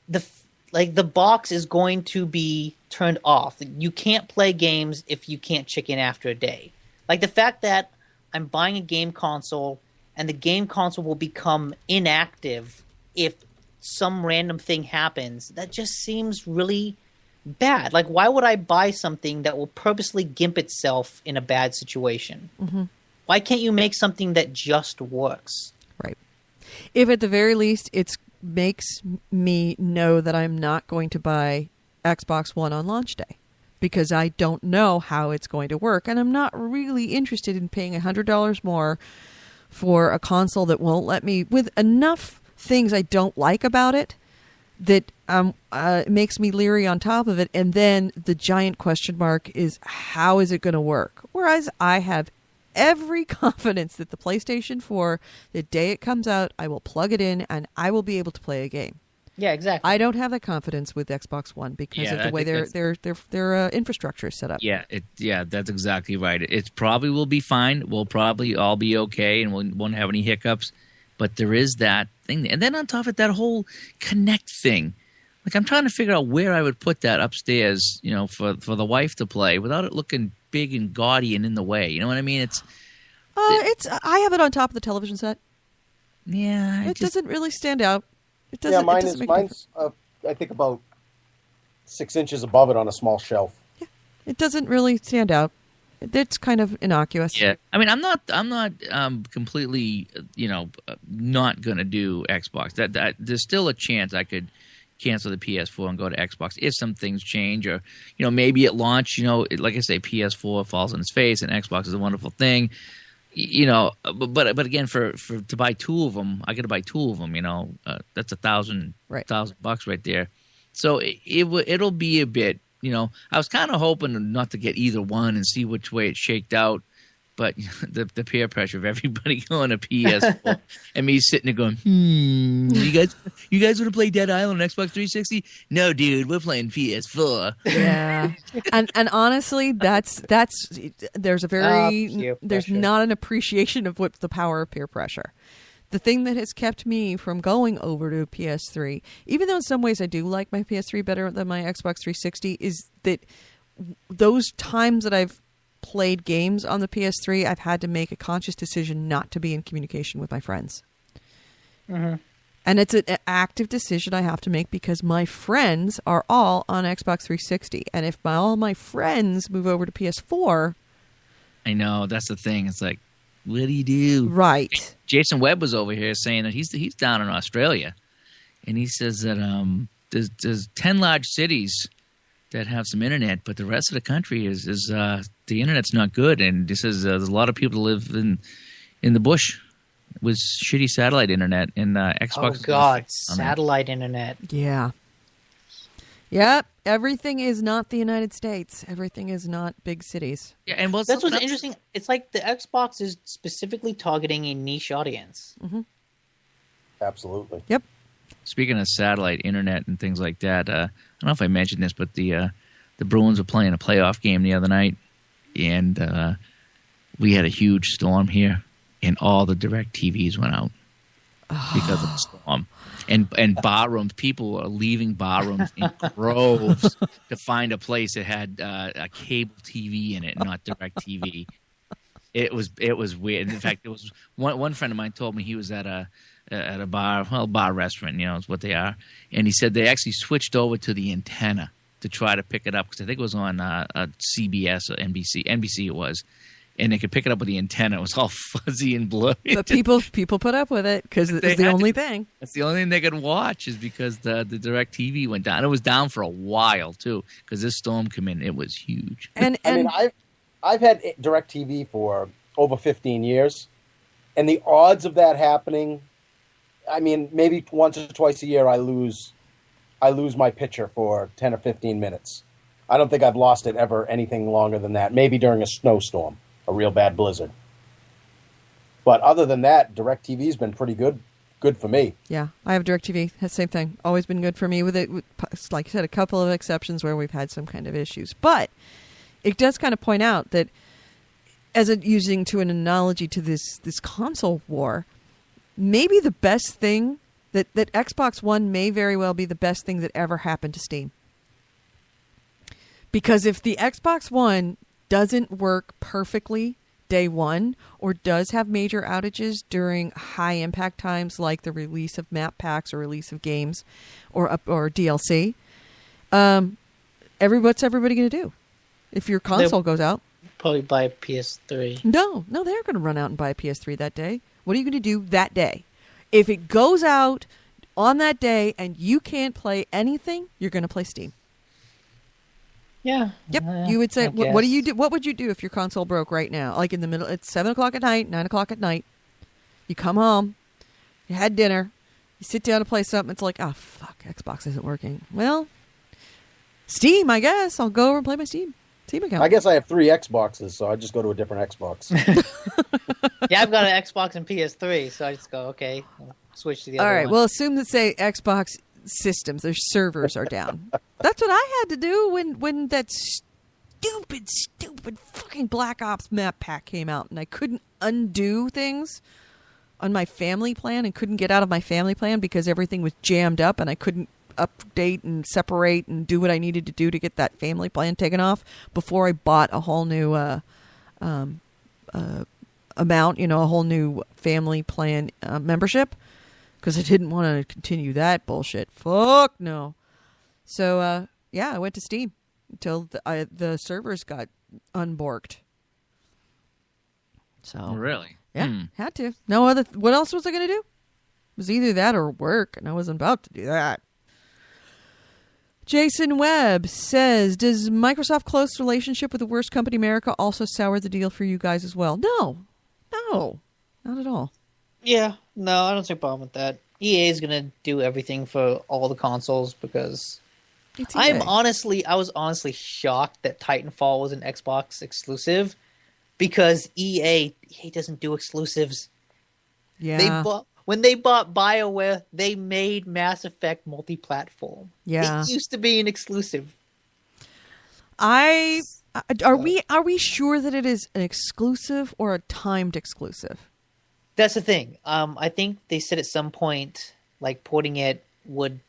S3: the box is going to be turned off. You can't play games if you can't check in after a day. Like the fact that I'm buying a game console and the game console will become inactive if some random thing happens, that just seems really bad. Like, why would I buy something that will purposely gimp itself in a bad situation?
S1: Mm-hmm.
S3: Why can't you make something that just works?
S1: Right. If at the very least it makes me know that I'm not going to buy Xbox One on launch day because I don't know how it's going to work, and I'm not really interested in paying $100 more for a console that won't let me, with enough things I don't like about it that makes me leery on top of it. And then the giant question mark is, how is it going to work? Whereas I have every confidence that the PlayStation 4, the day it comes out, I will plug it in and I will be able to play a game.
S3: Yeah, exactly.
S1: I don't have that confidence with Xbox One because of the way their infrastructure is set up.
S2: Yeah, that's exactly right. It probably will be fine. We'll probably all be okay, and we won't have any hiccups. But there is that thing, and then on top of it, that whole Connect thing. Like, I'm trying to figure out where I would put that upstairs, for the wife to play without it looking big and gaudy and in the way. You know what I mean?
S1: I have it on top of the television set.
S2: Yeah,
S1: it doesn't really stand out. It doesn't.
S4: Yeah, mine's I think about 6 inches above it on a small shelf.
S1: Yeah, it doesn't really stand out. It's kind of innocuous.
S2: Yeah, I mean, I'm not completely, not gonna do Xbox. That there's still a chance I could cancel the PS4 and go to Xbox if some things change, or maybe at launch, like I say, PS4 falls on its face and Xbox is a wonderful thing. But again, to buy two of them, I got to buy two of them. That's $1,000 right there. So it'll be a bit. I was kind of hoping not to get either one and see which way it shaked out. But the peer pressure of everybody going to PS4 and me sitting there going, you guys want to play Dead Island on Xbox 360? No, dude, we're playing PS4.
S1: Yeah, and honestly, there's not an appreciation of what the power of peer pressure. The thing that has kept me from going over to PS3, even though in some ways I do like my PS3 better than my Xbox 360, is that those times that I've played games on the PS3, I've had to make a conscious decision not to be in communication with my friends.
S3: Mm-hmm.
S1: And it's an active decision I have to make because my friends are all on Xbox 360. And if all my friends move over to PS4...
S2: I know, that's the thing. It's like, what do you do?
S1: Right.
S2: Jason Webb was over here saying that he's down in Australia. And he says that there's 10 large cities that have some internet, but the rest of the country is the internet's not good. And he says there's a lot of people that live in the bush with shitty satellite internet, and Xbox.
S3: Oh God, satellite internet.
S1: Yeah. Yep. Everything is not the United States. Everything is not big cities.
S2: Yeah, and
S3: that's what's interesting. It's like the Xbox is specifically targeting a niche audience.
S1: Mm-hmm.
S4: Absolutely.
S1: Yep.
S2: Speaking of satellite internet and things like that, I don't know if I mentioned this, but the Bruins were playing a playoff game the other night, and we had a huge storm here, and all the direct TVs went out because of the storm. And bar rooms, people were leaving bar rooms in groves to find a place that had a cable TV in it, not direct TV. It was weird. In fact, it was one friend of mine told me he was at a bar restaurant, is what they are, and he said they actually switched over to the antenna to try to pick it up because I think it was on CBS or NBC it was, and they could pick it up with the antenna. It was all fuzzy and blurry.
S1: But people put up with it because it's the only thing.
S2: That's the only thing they could watch is because the direct TV went down. It was down for a while too because this storm came in. It was huge.
S1: And
S4: I mean, I've had direct TV for over 15 years, and the odds of that happening, I mean, maybe once or twice a year I lose my picture for 10 or 15 minutes. I don't think I've lost it ever anything longer than that. Maybe during a snowstorm, a real bad blizzard. But other than that, DirecTV's been pretty good for me.
S1: Yeah, I have DirecTV. Same thing. Always been good for me with it. Like I said, a couple of exceptions where we've had some kind of issues. But it does kind of point out that using to an analogy to this console war, maybe the best thing that Xbox One may very well be the best thing that ever happened to Steam. Because if the Xbox One doesn't work perfectly day one, or does have major outages during high impact times like the release of map packs or release of games or DLC, what's everybody going to do if your console goes out?
S3: Probably buy a PS3.
S1: No, they're going to run out and buy a PS3 that day. What are you going to do that day? If it goes out on that day and you can't play anything, you're going to play Steam.
S3: Yeah.
S1: Yep. You would say, what do you do? What would you do if your console broke right now? Like in the middle, it's 7 o'clock at night, 9 o'clock at night. You come home, you had dinner, you sit down to play something. It's like, oh, fuck, Xbox isn't working. Well, Steam, I guess. I'll go over and play my Steam account.
S4: I guess I have 3 Xboxes, so I just go to a different Xbox.
S3: Yeah, I've got an Xbox and PS3, so I just go, okay, I'll switch to the other one.
S1: All right, well, assume that, say, Xbox systems, their servers are down. That's what I had to do when that stupid fucking Black Ops map pack came out, and I couldn't undo things on my family plan and couldn't get out of my family plan because everything was jammed up and I couldn't update and separate and do what I needed to do to get that family plan taken off before I bought a whole new amount, a whole new family plan membership, because I didn't want to continue that bullshit. Fuck no. So I went to Steam until the servers got unborked. So
S2: really,
S1: had to. No other. What else was I going to do? It was either that or work, and I wasn't about to do that. Jason Webb says, does Microsoft's close relationship with the worst company in America also sour the deal for you guys as well? No, not at all.
S3: Yeah, no, I don't see a problem with that. EA is going to do everything for all the consoles because I was honestly shocked that Titanfall was an Xbox exclusive because EA doesn't do exclusives.
S1: Yeah.
S3: When they bought BioWare, they made Mass Effect multi-platform.
S1: Yeah.
S3: It used to be an exclusive.
S1: Are we sure that it is an exclusive or a timed exclusive?
S3: That's the thing. I think they said at some point, like, porting it would,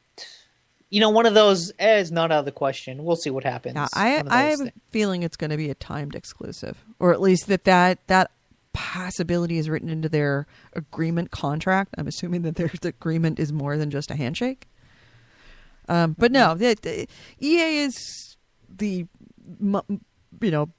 S3: one of those is not out of the question. We'll see what happens.
S1: Yeah, I have a feeling it's going to be a timed exclusive, or at least that possibility is written into their agreement contract. I'm assuming that their agreement is more than just a handshake. But no, EA is the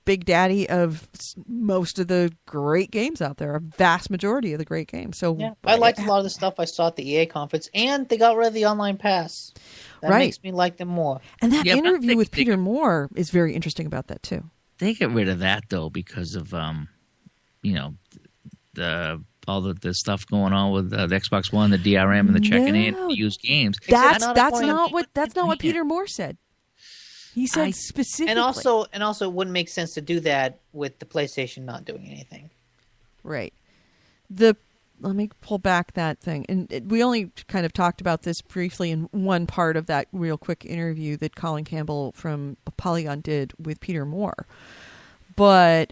S1: big daddy of most of the great games out there, a vast majority of the great games. So
S3: yeah, I liked a lot of the stuff I saw at the EA conference, and they got rid of the online pass. That makes me like them more.
S1: And that interview with Peter Moore is very interesting about that too.
S2: They get rid of that though because of all the stuff going on with the Xbox One, the DRM, and the checking in and used games.
S1: That's not what Peter Moore said. He said specifically,
S3: and also, it wouldn't make sense to do that with the PlayStation not doing anything.
S1: Right. Let me pull back that thing, and we only kind of talked about this briefly in one part of that real quick interview that Colin Campbell from Polygon did with Peter Moore. But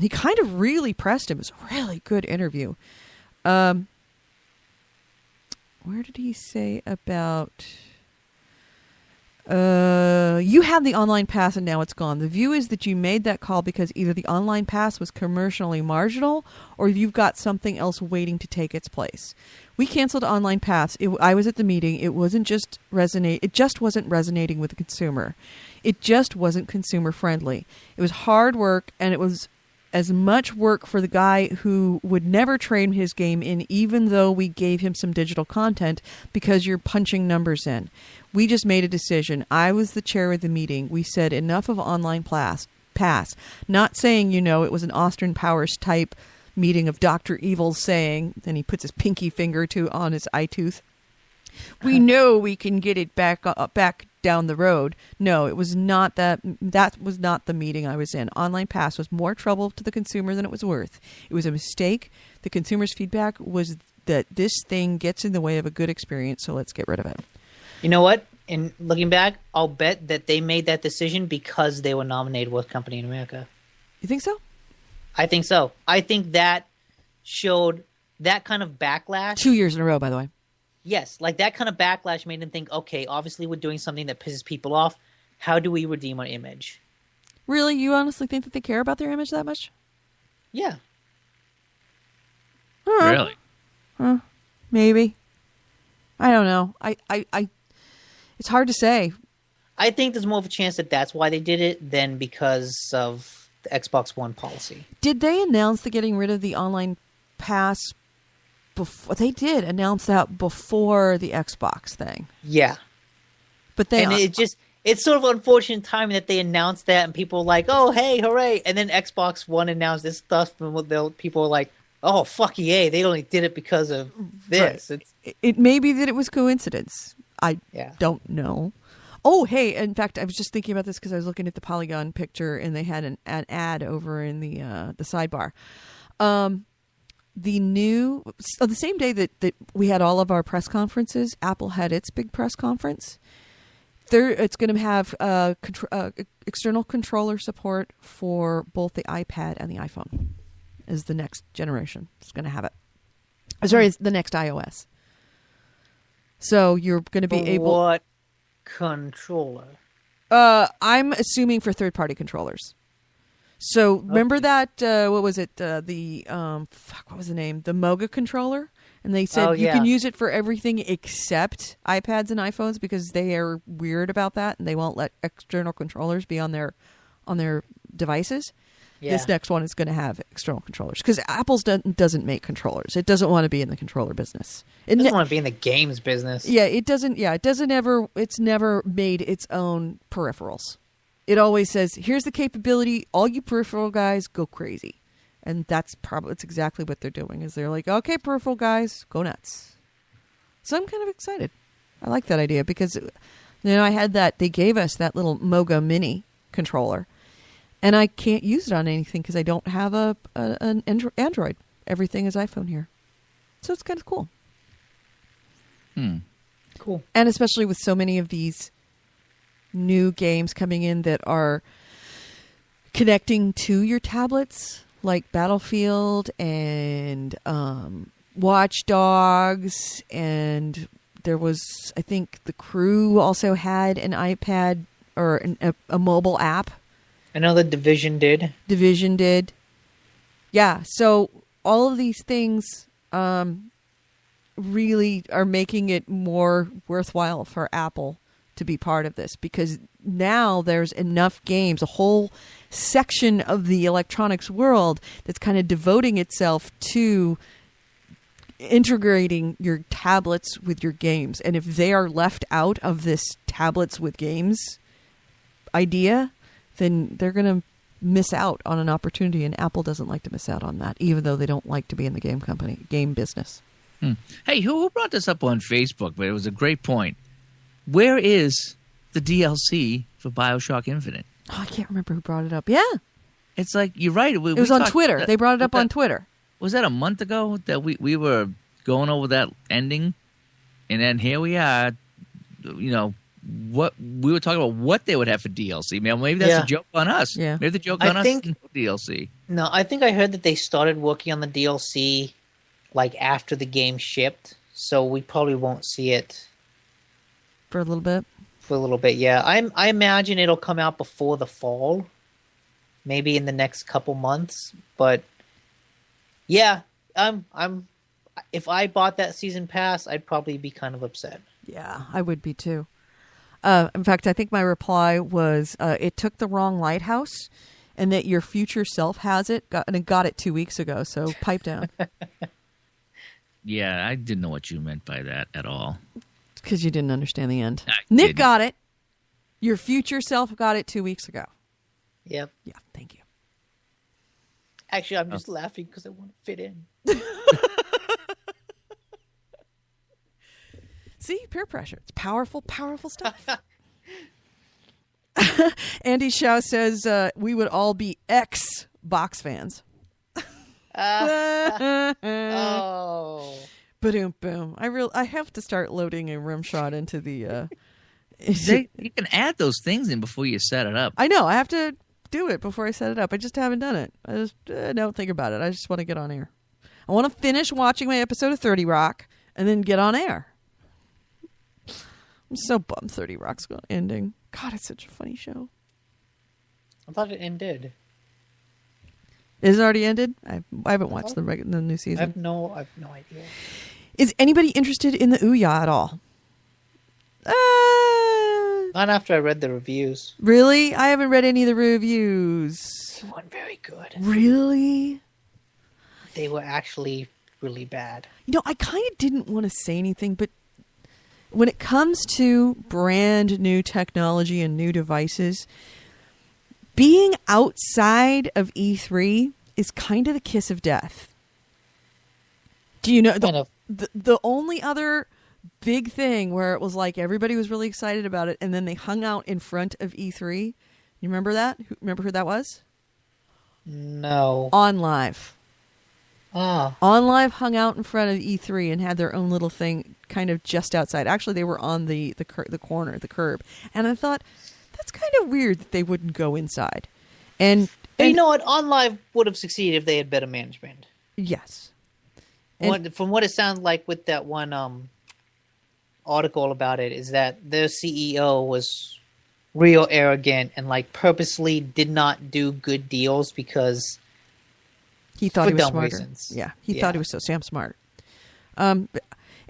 S1: he kind of really pressed him. It was a really good interview. Where did he say about... you have the online pass and now it's gone. The view is that you made that call because either the online pass was commercially marginal or you've got something else waiting to take its place. We canceled online pass. I was at the meeting. It just wasn't resonating with the consumer. It just wasn't consumer friendly. It was hard work, and it was as much work for the guy who would never trade his game in, even though we gave him some digital content, because you're punching numbers in. We just made a decision. I was the chair of the meeting. We said enough of online pass. Not saying, it was an Austin Powers type meeting of Dr. Evil saying, then he puts his pinky finger on his eye tooth, we know we can get it back down the road. No, it was not that. That was not the meeting I was in. Online pass was more trouble to the consumer than it was worth. It was a mistake. The consumer's feedback was that this thing gets in the way of a good experience, so let's get rid of it.
S3: You know what? In looking back, I'll bet that they made that decision because they were nominated Worst Company in America.
S1: You think so?
S3: I think so. I think that showed that kind of backlash.
S1: 2 years in a row, by the way.
S3: Yes, like that kind of backlash made them think, okay, obviously we're doing something that pisses people off. How do we redeem our image?
S1: Really? You honestly think that they care about their image that much?
S3: Yeah.
S2: Really?
S1: Maybe. I don't know. It's hard to say.
S3: I think there's more of a chance that that's why they did it than because of the Xbox One policy.
S1: Did they announce the getting rid of the online pass before? They did announce that before the Xbox thing.
S3: Yeah.
S1: But they...
S3: And it's sort of unfortunate timing that they announced that and people were like, oh, hey, hooray. And then Xbox One announced this stuff and people were like, oh, fuck EA. They only did it because of this.
S1: Right. It may be that it was coincidence. I don't know. Oh, hey, in fact, I was just thinking about this because I was looking at the Polygon picture and they had an ad over in the sidebar. The same day that we had all of our press conferences, Apple had its big press conference. It's going to have external controller support for both the iPad and the iPhone. Is the next generation. It's going to have it. Sorry, it's the next iOS. So you're going to be able...
S3: What controller?
S1: I'm assuming for third-party controllers. So remember that, what was it? What was the name? The Moga controller? And they said you can use it for everything except iPads and iPhones because they are weird about that and they won't let external controllers be on their devices. Yeah. This next one is going to have external controllers because Apple doesn't make controllers. It doesn't want to be in the controller business.
S3: It doesn't want to be in the games business.
S1: Yeah, it doesn't. Yeah, it doesn't ever. It's never made its own peripherals. It always says, "Here's the capability. All you peripheral guys, go crazy." And that's exactly what they're doing. Is they're like, "Okay, peripheral guys, go nuts." So I'm kind of excited. I like that idea because, I had that. They gave us that little Moga Mini controller. And I can't use it on anything because I don't have an Android. Everything is iPhone here. So it's kind of cool.
S3: Cool.
S1: And especially with so many of these new games coming in that are connecting to your tablets, like Battlefield and Watch Dogs. And there was, I think, The Crew also had an iPad or a mobile app.
S3: I know the Division did.
S1: Yeah, so all of these things really are making it more worthwhile for Apple to be part of this because now there's enough games, a whole section of the electronics world that's kind of devoting itself to integrating your tablets with your games. And if they are left out of this tablets with games idea, then they're going to miss out on an opportunity, and Apple doesn't like to miss out on that, even though they don't like to be in the game business.
S2: Hey, who brought this up on Facebook? But it was a great point. Where is the DLC for BioShock Infinite?
S1: Oh, I can't remember who brought it up. Yeah.
S2: It's like, you're right.
S1: It was on Twitter. They brought it up on Twitter.
S2: Was that a month ago that we were going over that ending? And then here we are, what we were talking about what they would have for DLC. Maybe that's a joke on us.
S1: Yeah.
S2: Maybe the joke on us is DLC.
S3: No, I think I heard that they started working on the DLC like after the game shipped, so we probably won't see it
S1: for a little bit.
S3: Yeah. I imagine it'll come out before the fall, maybe in the next couple months. But yeah, if I bought that season pass, I'd probably be kind of upset.
S1: Yeah, I would be too. In fact, I think my reply was, it took the wrong lighthouse and that your future self has it, and it got it 2 weeks ago, so pipe down.
S2: Yeah, I didn't know what you meant by that at all.
S1: Because you didn't understand the end. Nick got it. Your future self got it 2 weeks ago.
S3: Yep.
S1: Yeah, thank you.
S3: Actually, I'm just laughing because I want to fit in.
S1: See, peer pressure. It's powerful, powerful stuff. Andy Shaw says we would all be ex-box fans.
S3: Oh.
S1: Boom, boom. I have to start loading a rimshot into the...
S2: You can add those things in before you set it up.
S1: I know. I have to do it before I set it up. I just haven't done it. I just don't think about it. I just want to get on air. I want to finish watching my episode of 30 Rock and then get on air. I'm so bummed 30 Rock's ending. God, it's such a funny show.
S3: I thought it ended.
S1: Is it already ended? I haven't watched the new season.
S3: I have no idea.
S1: Is anybody interested in the Ouya at all?
S3: Not after I read the reviews.
S1: Really? I haven't read any of the reviews.
S3: They weren't very good.
S1: Really?
S3: They were actually really bad.
S1: You know, I kind of didn't want to say anything, but when it comes to brand new technology and new devices, being outside of E3 is kind of the kiss of death. Do you know the only other big thing where it was like everybody was really excited about it and then they hung out in front of E3? You remember that? Remember who that was?
S3: No.
S1: On Live.
S3: Ah.
S1: On Live hung out in front of E3 and had their own little thing kind of just outside. Actually, they were on the corner, the curb. And I thought, that's kind of weird that they wouldn't go inside. And
S3: you know what? On Live would have succeeded if they had better management.
S1: Yes.
S3: From what it sounds like with that one article about it, is that their CEO was real arrogant and like purposely did not do good deals because
S1: he thought he was smarter.
S3: Reasons.
S1: Yeah, he thought he was so damn smart.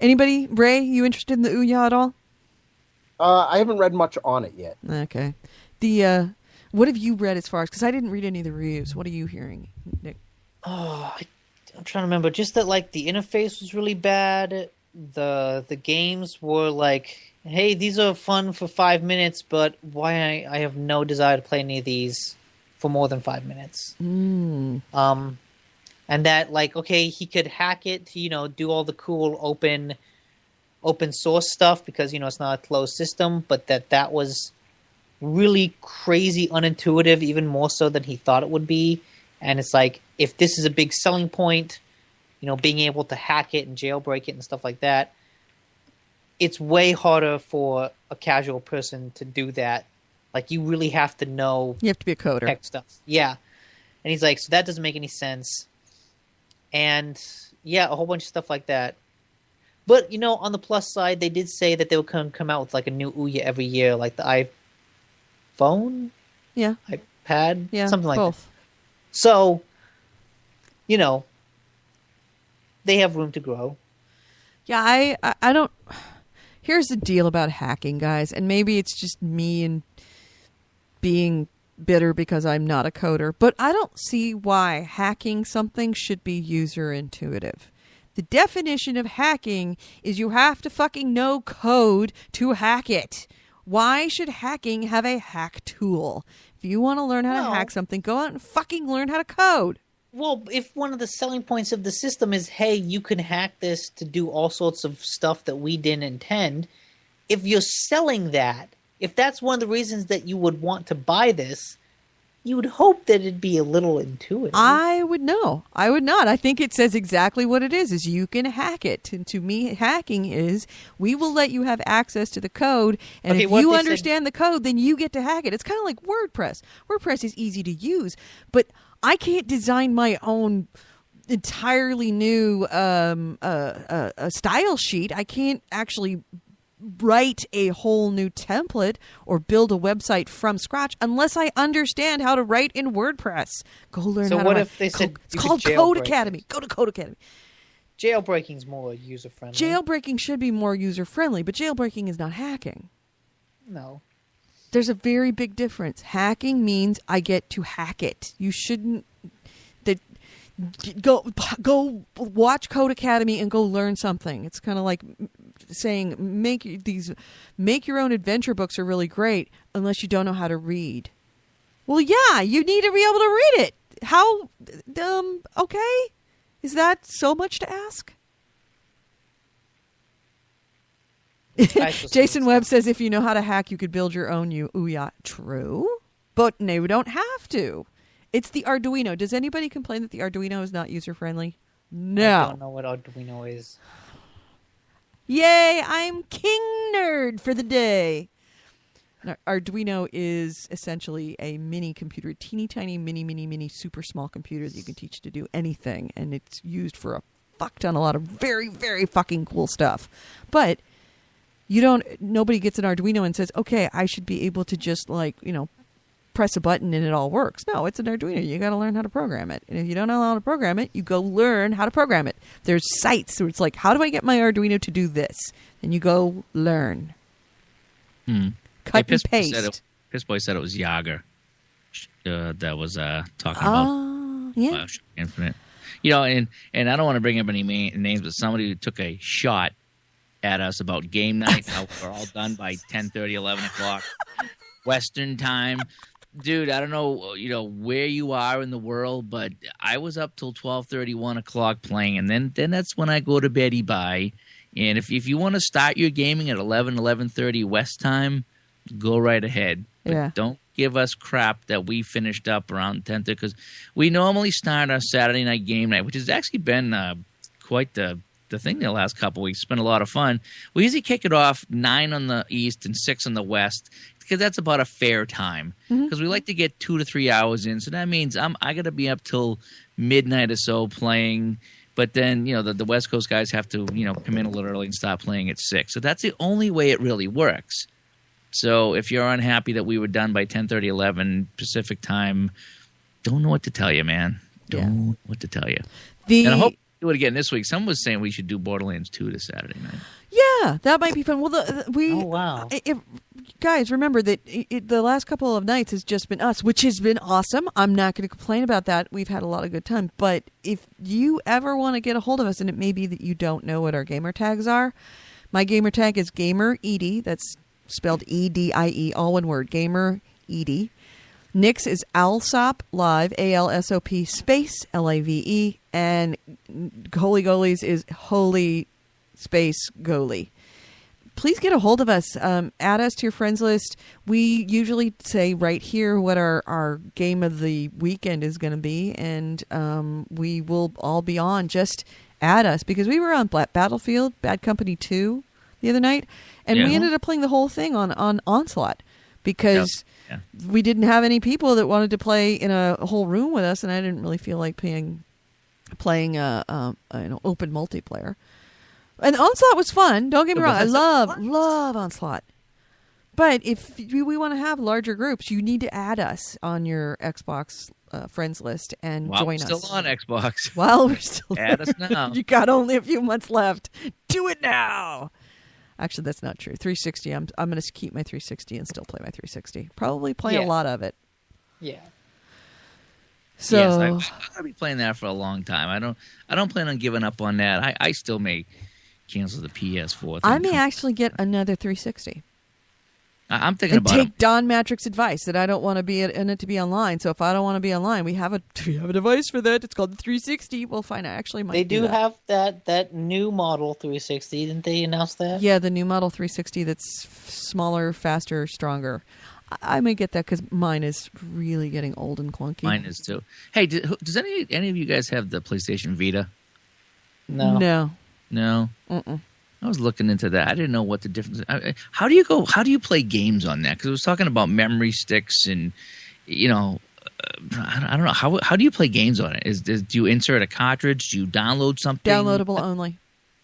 S1: Anybody, Ray, you interested in the Ouya at all?
S4: I haven't read much on it yet.
S1: Okay. What have you read as far as? Because I didn't read any of the reviews. What are you hearing, Nick?
S3: Oh, I'm trying to remember. Just that, like, the interface was really bad. The games were like, hey, these are fun for 5 minutes, but why I have no desire to play any of these for more than 5 minutes. And that, like, okay, he could hack it to, do all the cool open source stuff because, it's not a closed system, but that was really crazy unintuitive, even more so than he thought it would be. And it's like, if this is a big selling point, being able to hack it and jailbreak it and stuff like that, it's way harder for a casual person to do that. Like, you really have to know.
S1: You have to be a coder.
S3: Tech stuff. Yeah. And he's like, so that doesn't make any sense. And yeah, a whole bunch of stuff like that. But, on the plus side, they did say that they would come out with like a new Ouya every year, like the iPhone?
S1: Yeah.
S3: iPad?
S1: Yeah,
S3: something like
S1: both.
S3: that. So, they have room to grow.
S1: Yeah, I don't... Here's the deal about hacking, guys, and maybe it's just me and being bitter because I'm not a coder, but I don't see why hacking something should be user intuitive. The definition of hacking is you have to fucking know code to hack it. Why should hacking have a hack tool? If you want to learn how to hack something, go out and fucking learn how to code. Well,
S3: if one of the selling points of the system is, hey, you can hack this to do all sorts of stuff that we didn't intend, if you're selling that, if that's one of the reasons that you would want to buy this, you would hope that it'd be a little intuitive.
S1: I would know. I would not. I think it says exactly what it is you can hack it. And to me, hacking is we will let you have access to the code. And if you understand the code, then you get to hack it. It's kind of like WordPress. WordPress is easy to use, but I can't design my own entirely new style sheet. I can't actually write a whole new template or build a website from scratch unless I understand how to write in WordPress. Go learn how to write. So what if they said it's called Code Academy. Go to Code Academy.
S3: Jailbreaking's more user-friendly.
S1: Jailbreaking should be more user-friendly, but jailbreaking is not hacking.
S3: No.
S1: There's a very big difference. Hacking means I get to hack it. You shouldn't... Go watch Code Academy and go learn something. It's kind of like saying make your own adventure books are really great unless you don't know how to read. Well, yeah, you need to be able to read it. How okay? Is that so much to ask? Jason Webb says if you know how to hack, you could build your own Ouya. True, but no, we don't have to. It's the Arduino. Does anybody complain that the Arduino is not user-friendly? No.
S3: I don't know what Arduino is.
S1: Yay, I'm king nerd for the day. An Arduino is essentially a mini computer, teeny tiny, mini, super small computer that you can teach to do anything, and it's used for a fuck ton, a lot of very, very fucking cool stuff. But nobody gets an Arduino and says, okay, I should be able to just press a button and it all works. No, it's an Arduino. You got to learn how to program it. And if you don't know how to program it, you go learn how to program it. There's sites where it's like, how do I get my Arduino to do this? And you go learn. Cut and paste.
S2: Piss Boy said it was Yager that was talking about Bioshock Infinite. And I don't want to bring up any names, but somebody who took a shot at us about game night, how we're all done by 10:30, 11 o'clock Western time. Dude, I don't know, where you are in the world, but I was up till 12:30, 1 o'clock playing, and then that's when I go to beddy bye. And if you want to start your gaming at 11:30 West time, go right ahead. But don't give us crap that we finished up around 10:30, because we normally start our Saturday night game night, which has actually been quite the thing the last couple of weeks. It's been a lot of fun. We usually kick it off 9 on the east and 6 on the west, because that's about a fair time. Because we like to get 2 to 3 hours in, so that means I got to be up till midnight or so playing. But then the West Coast guys have to come in a little early and start playing at 6. So that's the only way it really works. So if you're unhappy that we were done by 10:30, 11 Pacific time, don't know what to tell you, man. Don't know what to tell you. And I hope we do it again this week. Someone was saying we should do Borderlands 2 this Saturday night.
S1: Yeah, that might be fun. Well,
S3: Oh, wow.
S1: Guys, remember that the last couple of nights has just been us, which has been awesome. I'm not going to complain about that. We've had a lot of good time. But if you ever want to get a hold of us, and it may be that you don't know what our gamer tags are, my gamer tag is GamerED. That's spelled EDIE, all one word, GamerED. Nick's is Alsop Live, ALSOP space LAVE, and Holy Goalies is Holy space Goalie. Please get a hold of us. Add us to your friends list. We usually say right here what our game of the weekend is going to be, and we will all be on. Just add us, because we were on Battlefield Bad Company 2 the other night, and we ended up playing the whole thing on Onslaught, because we didn't have any people that wanted to play in a whole room with us, and I didn't really feel like playing open multiplayer. And Onslaught was fun. Don't get me wrong. I love Onslaught. But if we want to have larger groups, you need to add us on your Xbox friends list and join us.
S2: Still on Xbox.
S1: While we're still
S2: add us now.
S1: You got only a few months left. Do it now. Actually, that's not true. 360. I'm going to keep my 360 and still play my 360. Probably play a lot of it.
S3: Yeah.
S1: So
S2: yes, I'll be playing that for a long time. I don't plan on giving up on that. I still may cancel the PS4 thing.
S1: I may actually get another 360.
S2: I'm thinking about
S1: take Don Matrick's advice that I don't want to be in it to be online. So if I don't want to be online, we have a device for that. It's called the 360. We'll find out. Actually,
S3: they do have that new model 360. Didn't they announce that?
S1: Yeah, the new model 360 that's smaller, faster, stronger. I may get that because mine is really getting old and clunky.
S2: Mine is too. Hey, does any of you guys have the PlayStation Vita?
S3: No.
S1: Mm-mm.
S2: I was looking into that. I didn't know what the difference is. How do you play games on that? Because I was talking about memory sticks and, I don't know. How do you play games on it? Do you insert a cartridge? Do you download something?
S1: Downloadable only.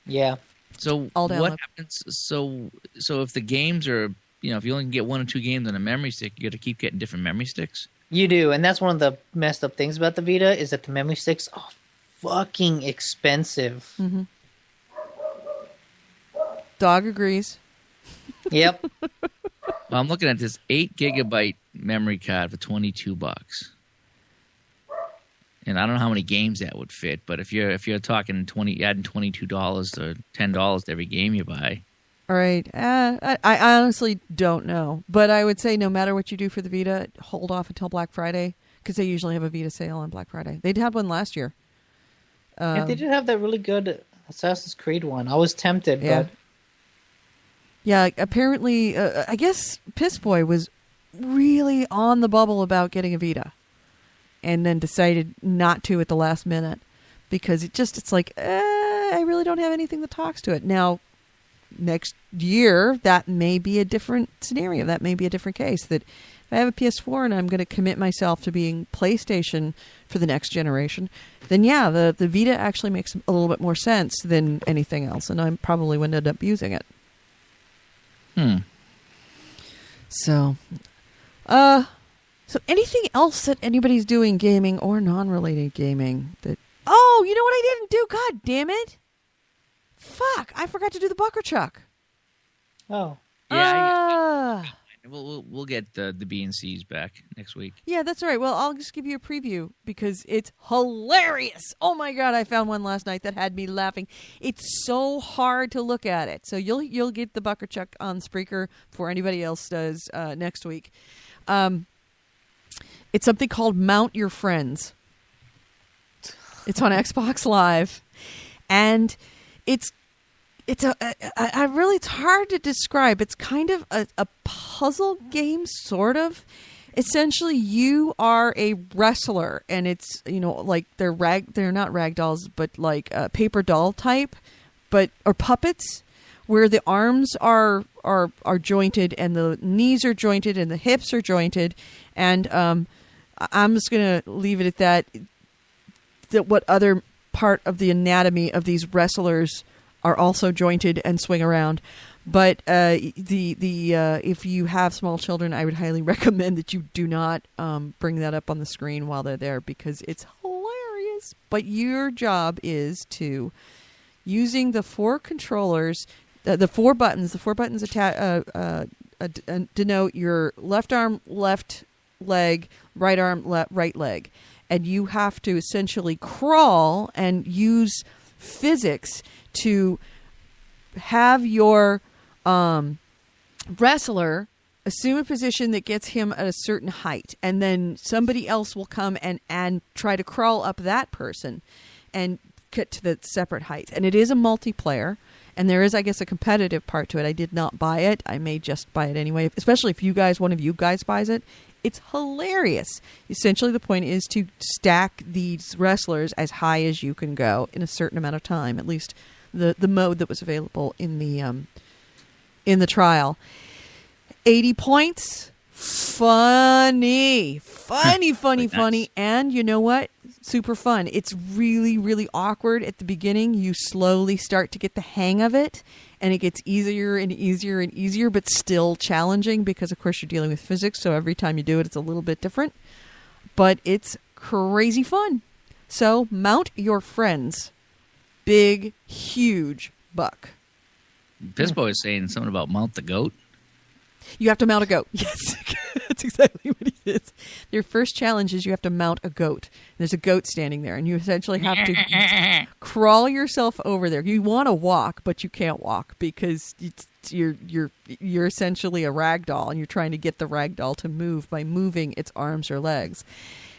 S3: Yeah.
S2: So what happens? So if the games are, if you only can get 1 or 2 games on a memory stick, you got to keep getting different memory sticks?
S3: You do. And that's one of the messed up things about the Vita is that the memory sticks are fucking expensive.
S1: Mm-hmm. Dog agrees.
S3: Yep.
S2: Well, I'm looking at this 8 gigabyte memory card for $22, and I don't know how many games that would fit. But if you're talking adding $22 or $10 to every game you buy.
S1: All right. I honestly don't know, but I would say no matter what you do for the Vita, hold off until Black Friday, because they usually have a Vita sale on Black Friday. They had one last year.
S3: Yeah, they did have that really good Assassin's Creed one. I was tempted, but.
S1: Yeah, apparently, I guess Piss Boy was really on the bubble about getting a Vita, and then decided not to at the last minute, because it's like, I really don't have anything that talks to it. Now, next year, that may be a different scenario. That may be a different case. That if I have a PS4 and I'm going to commit myself to being PlayStation for the next generation, then yeah, the Vita actually makes a little bit more sense than anything else, and I probably would end up using it. So, so anything else that anybody's doing, gaming or non-related gaming? That you know what I didn't do? God damn it! Fuck! I forgot to do the Bucker Chuck.
S3: Oh.
S2: Yeah. We'll get the B and C's back next week.
S1: Yeah, that's all right. Well, I'll just give you a preview because it's hilarious. Oh my god, I found one last night that had me laughing. It's so hard to look at it. So you'll get the Bucker Chuck on Spreaker before anybody else does next week. It's something called Mount Your Friends. It's on Xbox Live, and it's hard to describe. It's kind of a puzzle game, sort of. Essentially, you are a wrestler, and it's like they're not rag dolls, but like paper doll type, or puppets, where the arms are jointed and the knees are jointed and the hips are jointed, and I'm just gonna leave it at that. That what other part of the anatomy of these wrestlers are also jointed and swing around. But if you have small children, I would highly recommend that you do not bring that up on the screen while they're there because it's hilarious. But your job is to, using the four controllers, the four buttons denote your left arm, left leg, right arm, right leg. And you have to essentially crawl and use physics to have your wrestler assume a position that gets him at a certain height. And then somebody else will come and try to crawl up that person and get to the separate heights. And it is a multiplayer. And there is, I guess, a competitive part to it. I did not buy it. I may just buy it anyway, especially if one of you guys buys it. It's hilarious. Essentially, the point is to stack these wrestlers as high as you can go in a certain amount of time. At least the mode that was available in the trial. 80 points. Funny, and you know what? Super fun. It's really, really awkward at the beginning. You slowly start to get the hang of it, and it gets easier and easier and easier, but still challenging because, of course, you're dealing with physics, so every time you do it, it's a little bit different. But it's crazy fun. So, Mount Your Friends. Big, huge buck.
S2: Pisbo is saying something about mount the goat.
S1: You have to mount a goat. Yes, that's exactly what he is. Your first challenge is you have to mount a goat. There's a goat standing there, and you essentially have to crawl yourself over there. You want to walk, but you can't walk because you're essentially a rag doll, and you're trying to get the rag doll to move by moving its arms or legs.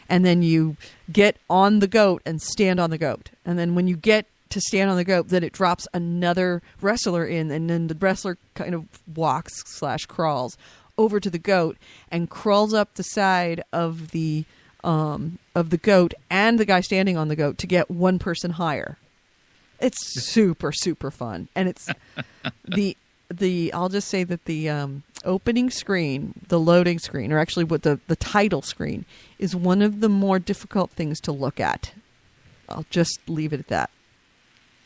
S1: And then you get on the goat and stand on the goat. And then when you get to stand on the goat, then it drops another wrestler in, and then the wrestler kind of walks/crawls over to the goat and crawls up the side of the goat and the guy standing on the goat to get one person higher. It's super, super fun. And it's I'll just say that the opening screen, the loading screen, or actually what the title screen, is one of the more difficult things to look at. I'll just leave it at that.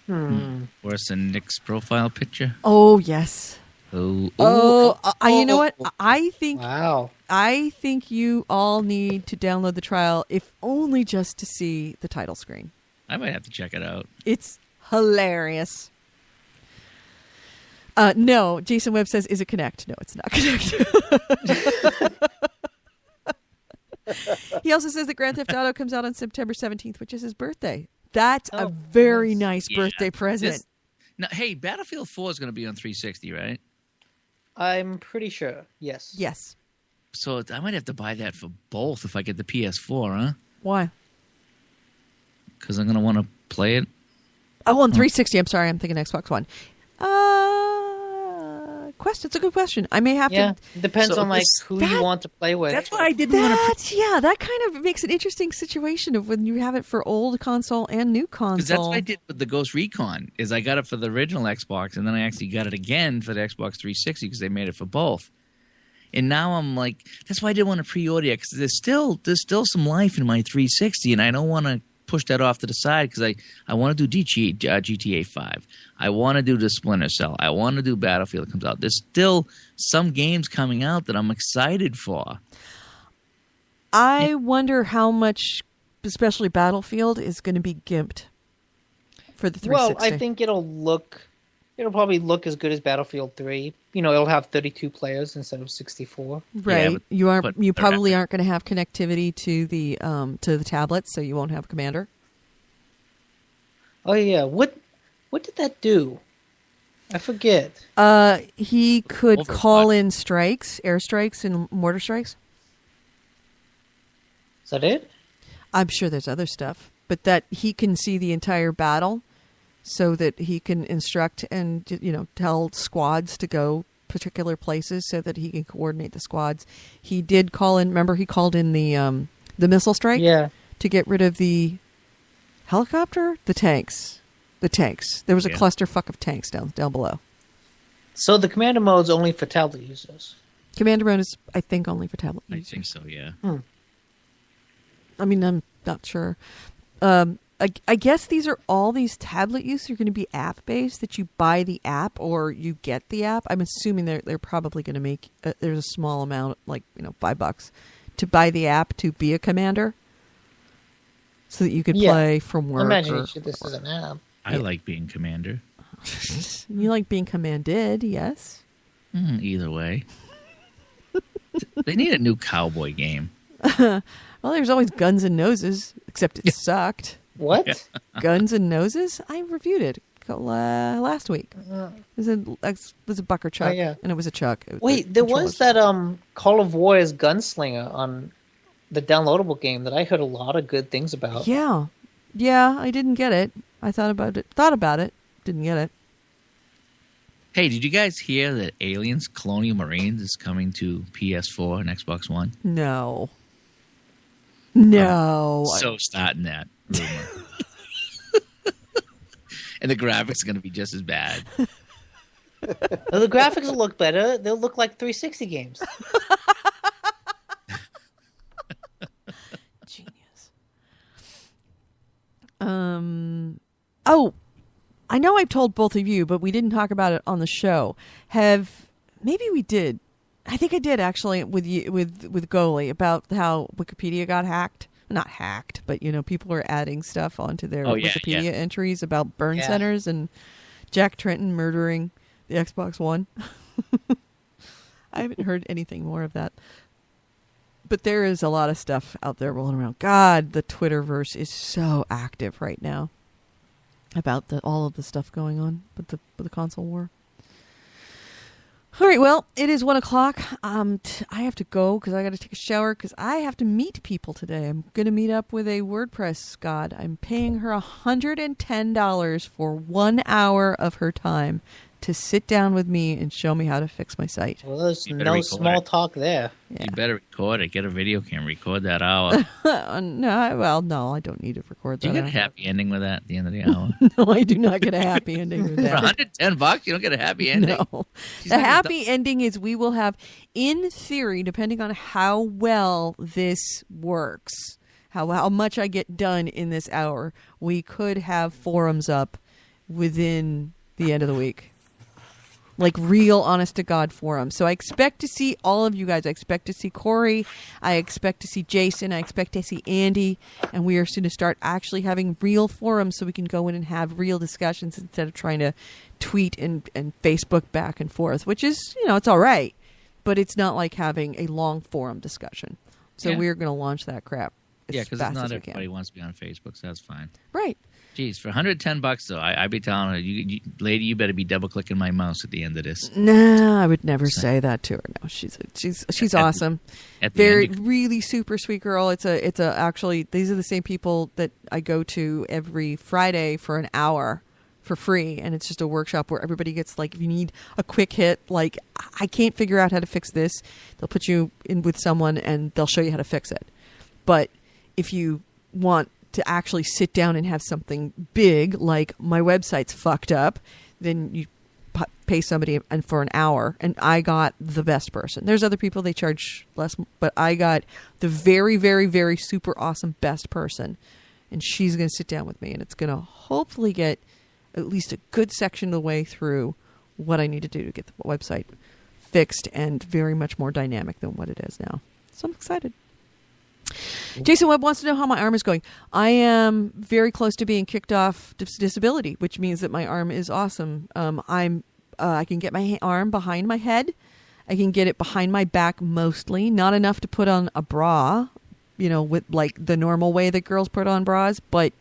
S2: Worse than Nick's profile picture?
S1: Oh, yes.
S2: You
S1: know what? I think you all need to download the trial, if only just to see the title screen.
S2: I might have to check it out.
S1: It's hilarious. No, Jason Webb says, is it Connect? No, it's not Connect. He also says that Grand Theft Auto comes out on September 17th, which is his birthday. That's a very nice birthday present.
S2: Hey, Battlefield 4 is going to be on 360, right?
S3: I'm pretty sure, yes.
S1: Yes.
S2: So I might have to buy that for both if I get the PS4, huh?
S1: Why?
S2: Because I'm going to want to play it.
S1: Oh, on 360. I'm sorry. I'm thinking Xbox One. question. It's a good question. I may have to.
S3: It depends on who you want to play with.
S2: That's why I didn't want to.
S1: Yeah, that kind of makes an interesting situation of when you have it for old console and new console.
S2: Because that's what I did with the Ghost Recon. Is I got it for the original Xbox, and then I actually got it again for the Xbox 360 because they made it for both. And now I'm like, that's why I didn't want to pre-order it, because there's still some life in my 360, and I don't want to push that off to the side because I want to do GTA 5. I want to do the Splinter Cell. I want to do Battlefield that comes out. There's still some games coming out that I'm excited for.
S1: I wonder how much, especially Battlefield, is going to be gimped for the 360.
S3: Well, I think it'll probably look as good as Battlefield 3. It'll have 32 players instead of 64.
S1: Right. Yeah, you probably aren't going to have connectivity to the tablets, so you won't have a commander.
S3: Oh yeah. What did that do? I forget.
S1: He could call in strikes, airstrikes, and mortar strikes.
S3: Is that it?
S1: I'm sure there's other stuff, but that he can see the entire battle, so that he can instruct and tell squads to go particular places, so that he can coordinate the squads. He did call in. Remember, he called in the missile strike.
S3: Yeah.
S1: To get rid of the helicopter, the tanks. There was a clusterfuck of tanks down below.
S3: So the commander mode's only for tablet users.
S1: Commander mode is, I think, only for tablet users.
S2: I think so, yeah.
S1: I mean, I'm not sure. I guess all these tablet use are going to be app-based, that you buy the app or you get the app. I'm assuming they're probably going to make, there's a small amount, like, $5 to buy the app to be a commander, so that you could play from work.
S3: Imagine this is an app.
S2: I like being commander.
S1: You like being commanded, yes?
S2: Either way. They need a new cowboy game.
S1: Well, there's always Guns and Noses, except it sucked.
S3: What?
S1: Guns and Noses? I reviewed it last week. It was a Bucker Chuck, and it was a Chuck.
S3: Wait, there was that Call of Warriors Gunslinger on the downloadable game that I heard a lot of good things about.
S1: Yeah, I didn't get it. I thought about it, didn't get it.
S2: Hey, did you guys hear that Aliens Colonial Marines is coming to PS4 and Xbox One?
S1: No.
S2: So starting that rumor. And the graphics are going to be just as bad.
S3: Well, the graphics will look better. They'll look like 360 games.
S1: Genius. Oh, I know I've told both of you, but we didn't talk about it on the show. Maybe we did. I think I did, actually, with Goalie, about how Wikipedia got hacked. Not hacked, but people were adding stuff onto their Wikipedia entries about burn centers and Jack Trenton murdering the Xbox One. I haven't heard anything more of that. But there is a lot of stuff out there rolling around. God, the Twitterverse is so active right now about all of the stuff going on with the console war. All right, well, it is 1:00. I have to go because I got to take a shower because I have to meet people today. I'm going to meet up with a WordPress god. I'm paying her $110 for 1 hour of her time to sit down with me and show me how to fix my site.
S3: Well, there's no small talk there.
S2: Yeah. You better record it. Get a video camera. Record that hour.
S1: No, I don't need to record that.
S2: Do you get a happy ending with that at the end of the hour?
S1: No, I do not get a happy ending with that.
S2: For $110, you don't get a happy ending?
S1: No. The happy ending is we will have, in theory, depending on how well this works, how much I get done in this hour, we could have forums up within the end of the week. Like real honest-to-God forums. So I expect to see all of you guys. I expect to see Corey. I expect to see Jason. I expect to see Andy. And we are soon to start actually having real forums so we can go in and have real discussions instead of trying to tweet and Facebook back and forth, which is, it's all right. But it's not like having a long forum discussion. So we're going to launch that crap as
S2: because
S1: fast
S2: not
S1: as we
S2: everybody
S1: can.
S2: wants to be on Facebook, so that's fine.
S1: Right.
S2: Jeez, for $110 though, I'd be telling her, lady, you better be double clicking my mouse at the end of this.
S1: No, I would never say that to her. No, she's awesome. Really super sweet girl. It's actually these are the same people that I go to every Friday for an hour for free, and it's just a workshop where everybody gets, like, if you need a quick hit, like, I can't figure out how to fix this, they'll put you in with someone and they'll show you how to fix it. But if you want to actually sit down and have something big, like my website's fucked up, then you pay somebody for an hour, and I got the best person. There's other people, they charge less, but I got the very, very, very super awesome best person, and she's going to sit down with me, and it's going to hopefully get at least a good section of the way through what I need to do to get the website fixed and very much more dynamic than what it is now. So I'm excited. Jason Webb wants to know how my arm is going. I am very close to being kicked off disability, which means that my arm is awesome. I can get my arm behind my head. I can get it behind my back mostly. Not enough to put on a bra, with like the normal way that girls put on bras, but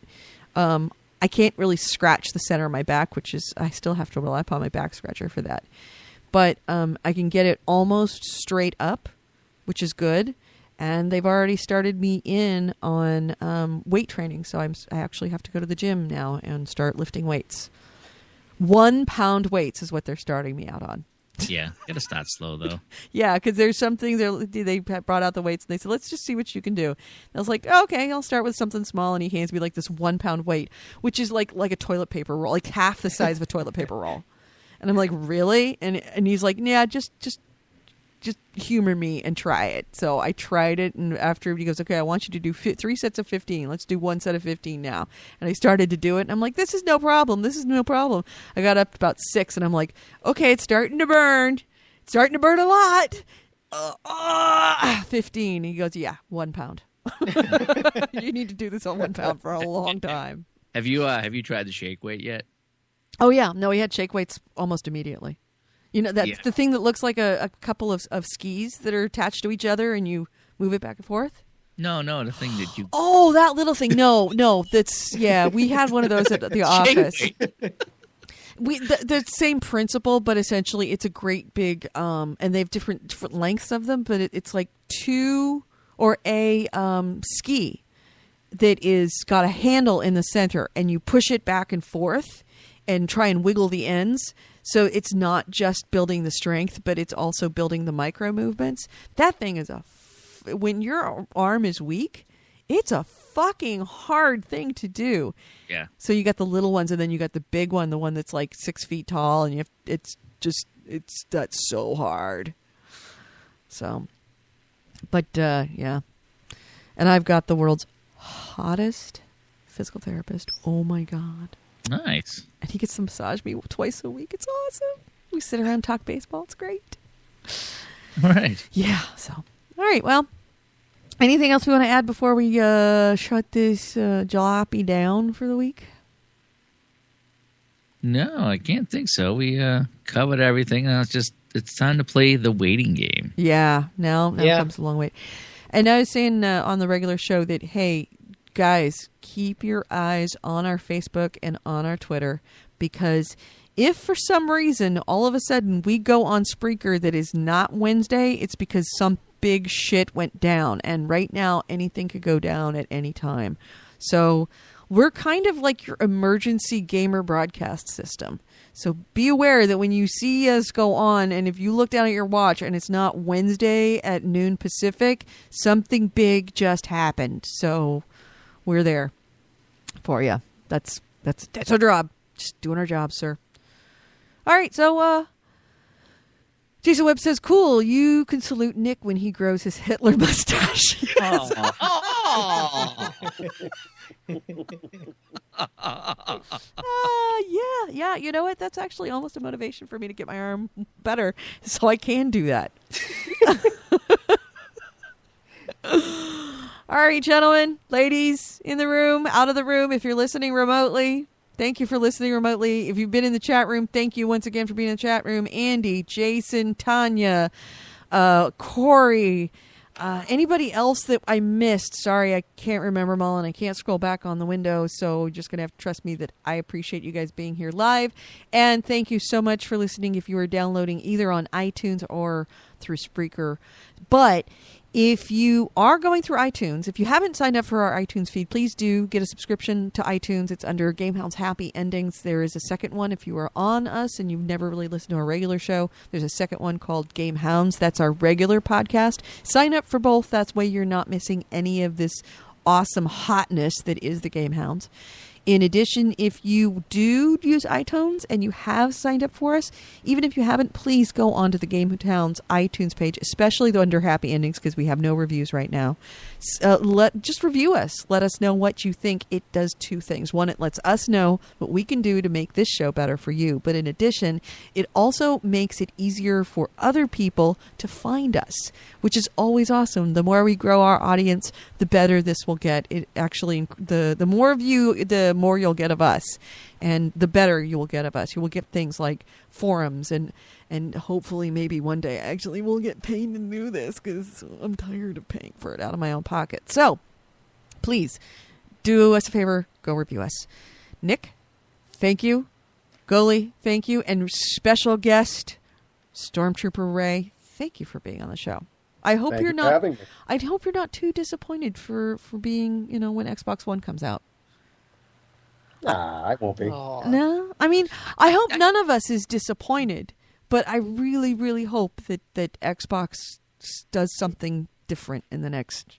S1: I can't really scratch the center of my back, which is, I still have to rely upon my back scratcher for that. But I can get it almost straight up, which is good. And they've already started me in on weight training. So I actually have to go to the gym now and start lifting weights. 1 pound weights is what they're starting me out on.
S2: Yeah, gotta start slow though.
S1: Yeah, because there's some things they brought out the weights and they said, let's just see what you can do. And I was like, okay, I'll start with something small. And he hands me like this 1 pound weight, which is like a toilet paper roll, like half the size of a toilet paper roll. And I'm like, really? And he's like, yeah, just humor me and try it. So I tried it, and after he goes, okay, I want you to do 3 sets of 15. Let's do 1 set of 15 now. And I started to do it, and I'm like, this is no problem. I got up to about 6, and I'm like, okay, it's starting to burn. It's starting to burn a lot. 15. And he goes, yeah, 1 pound. You need to do this on 1 pound for a long time.
S2: Have you tried the shake weight yet?
S1: Oh, yeah. No, he had shake weights almost immediately. That's the thing that looks like a couple of skis that are attached to each other and you move it back and forth?
S2: No, the thing that you...
S1: Oh, that little thing. No, that's... Yeah, we had one of those at the office. The same principle, but essentially it's a great big... and they have different lengths of them, but it's like two or a ski that is got a handle in the center, and you push it back and forth and try and wiggle the ends. So it's not just building the strength, but it's also building the micro movements. That thing is when your arm is weak, it's a fucking hard thing to do.
S2: Yeah.
S1: So you got the little ones, and then you got the big one, the one that's like 6 feet tall, and that's so hard. So, but yeah. And I've got the world's hottest physical therapist. Oh my God.
S2: Nice.
S1: And he gets to massage me twice a week. It's awesome. We sit around and talk baseball. It's great.
S2: All right.
S1: Yeah. So, all right. Well, anything else we want to add before we shut this jalopy down for the week?
S2: No, I can't think so. We covered everything. Now it's time to play the waiting game.
S1: Yeah. Now comes a long wait. And I was saying on the regular show that, hey, guys, keep your eyes on our Facebook and on our Twitter, because if for some reason all of a sudden we go on Spreaker that is not Wednesday, it's because some big shit went down. And right now, anything could go down at any time. So we're kind of like your emergency gamer broadcast system. So be aware that when you see us go on, and if you look down at your watch and it's not Wednesday at noon Pacific, something big just happened. So we're there for you. That's our job. Just doing our job, sir. All right, so Jason Webb says, cool, you can salute Nick when he grows his Hitler mustache. Yeah, you know what? That's actually almost a motivation for me to get my arm better so I can do that. All right, gentlemen, ladies, in the room, out of the room, if you're listening remotely, thank you for listening remotely. If you've been in the chat room, thank you once again for being in the chat room. Andy, Jason, Tanya, Corey, anybody else that I missed. Sorry, I can't remember them all, and I can't scroll back on the window, so you're just going to have to trust me that I appreciate you guys being here live. And thank you so much for listening if you are downloading either on iTunes or through Spreaker. But If you are going through iTunes, if you haven't signed up for our iTunes feed, please do get a subscription to iTunes. It's under Gamehound's Happy Endings. There is a second one if you are on us and you've never really listened to a regular show. There's a second one called Gamehounds. That's our regular podcast. Sign up for both. That's way you're not missing any of this awesome hotness that is the Gamehounds. In addition, if you do use iTunes and you have signed up for us, even if you haven't, please go onto the Gamehounds iTunes page, especially under Happy Endings, because we have no reviews right now. Just review us. Let us know what you think. It does two things. One, it lets us know what we can do to make this show better for you. But in addition, it also makes it easier for other people to find us, which is always awesome. The more we grow our audience, the better this will get. It actually, the more of you, the more you'll get of us, and the better you will get of us. You will get things like forums, and hopefully maybe one day actually we'll get paid to do this, because I'm tired of paying for it out of my own pocket. So please do us a favor, go review us. Nick, thank you. Goalie, thank you. And special guest Stormtrooper Ray, thank you for being on the show. I hope you're not. I hope you're not too disappointed for being, when Xbox One comes out.
S4: Nah, I won't be.
S1: No, I mean, I hope none of us is disappointed, but I really, really hope that Xbox does something different in the next.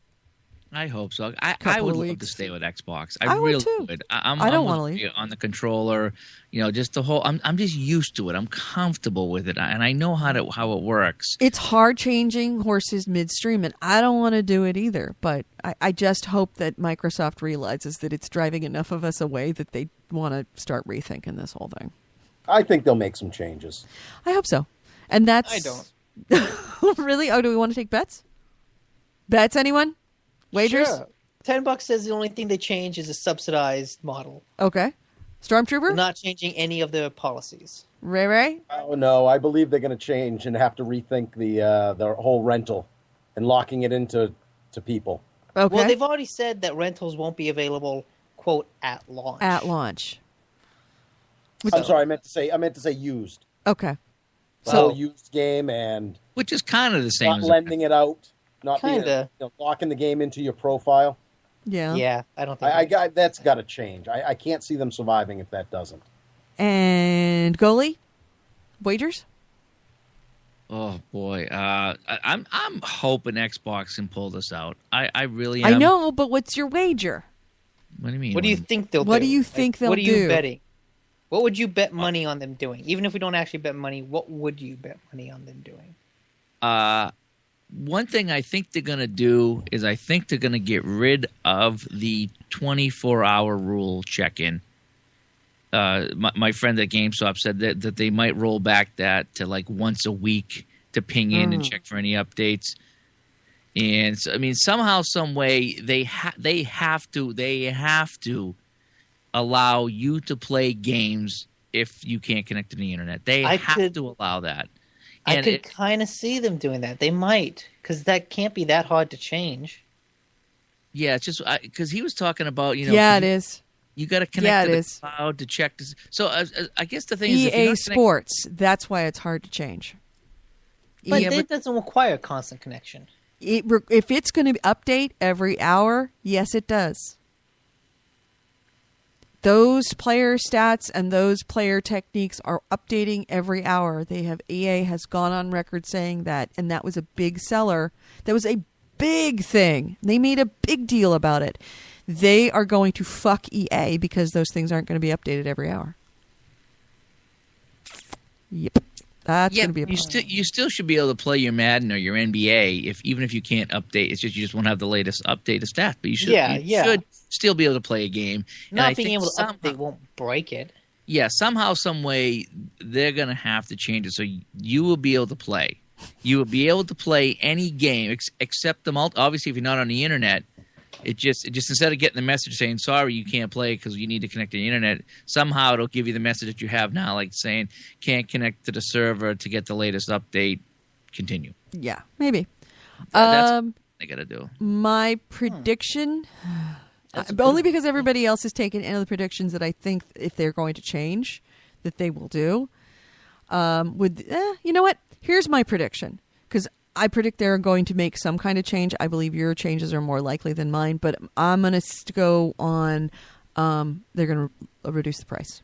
S2: I hope so. I would love to stay with Xbox. I
S1: would
S2: really
S1: too.
S2: would.
S1: I don't want to leave
S2: on the controller. Just the whole. I'm just used to it. I'm comfortable with it, and I know how it works.
S1: It's hard changing horses midstream, and I don't want to do it either. But I just hope that Microsoft realizes that it's driving enough of us away that they want to start rethinking this whole thing.
S4: I think they'll make some changes.
S1: I hope so. And that's.
S3: I don't.
S1: Really? Oh, do we want to take bets? Bets, anyone? Wagers?
S3: Sure. $10 says the only thing they change is a subsidized model.
S1: Okay. Stormtrooper?
S3: They're not changing any of their policies.
S1: Ray?
S4: Oh, no. I believe they're going to change and have to rethink the whole rental and locking it into people.
S1: Okay.
S3: Well, they've already said that rentals won't be available, quote, at launch.
S1: At launch.
S4: I'm sorry. I meant to say used.
S1: Okay.
S4: So used game, and
S2: which is kind of the same.
S4: Not lending it out. Not
S3: kinda.
S4: Locking the game into your profile.
S1: Yeah.
S3: Yeah, I don't think
S4: that's got to change. I can't see them surviving if that doesn't.
S1: And goalie? Wagers?
S2: Oh boy, I'm hoping Xbox can pull this out. I really am.
S1: I know, but what's your wager?
S2: What do you mean?
S3: What do you think they'll do?
S1: What do you think they'll do?
S3: What are you betting? What would you bet money on them doing? Even if we don't actually bet money, what would you bet money on them doing?
S2: One thing I think they're going to do is I think they're going to get rid of the 24-hour rule check-in. My friend at GameStop said that they might roll back that to like once a week to ping in and check for any updates. And so, I mean, somehow, some way, they have to allow you to play games if you can't connect to the internet. They have to allow that.
S3: I could kind of see them doing that. They might, because that can't be that hard to change.
S2: Yeah, it's just because he was talking about,
S1: Yeah, it is.
S2: You got to connect to the cloud to check this. So I guess the thing is,
S1: EA Sports. That's why it's hard to change.
S3: But it doesn't require constant connection.
S1: If it's going to update every hour, yes, it does. Those player stats and those player techniques are updating every hour. EA has gone on record saying that, and that was a big seller. That was a big thing. They made a big deal about it. They are going to fuck EA because those things aren't going to be updated every hour. Yep. That's going to be a problem.
S2: You still should be able to play your Madden or your NBA even if you can't update. It's just you just won't have the latest updated stats. But you should still be able to play a game.
S3: Not being able to update won't break it.
S2: Yeah, somehow, some way, they're going to have to change it so you will be able to play. You will be able to play any game except obviously, if you're not on the internet. It just instead of getting the message saying, sorry, you can't play because you need to connect to the internet, somehow it'll give you the message that you have now, like saying, can't connect to the server to get the latest update. Continue.
S1: Yeah, maybe.
S2: That's what they got to do.
S1: My prediction, only because everybody else has taken any of the predictions that I think if they're going to change, that they will do. You know what? Here's my prediction. Because I predict they're going to make some kind of change. I believe your changes are more likely than mine, but I'm going to go on. They're going to reduce the price.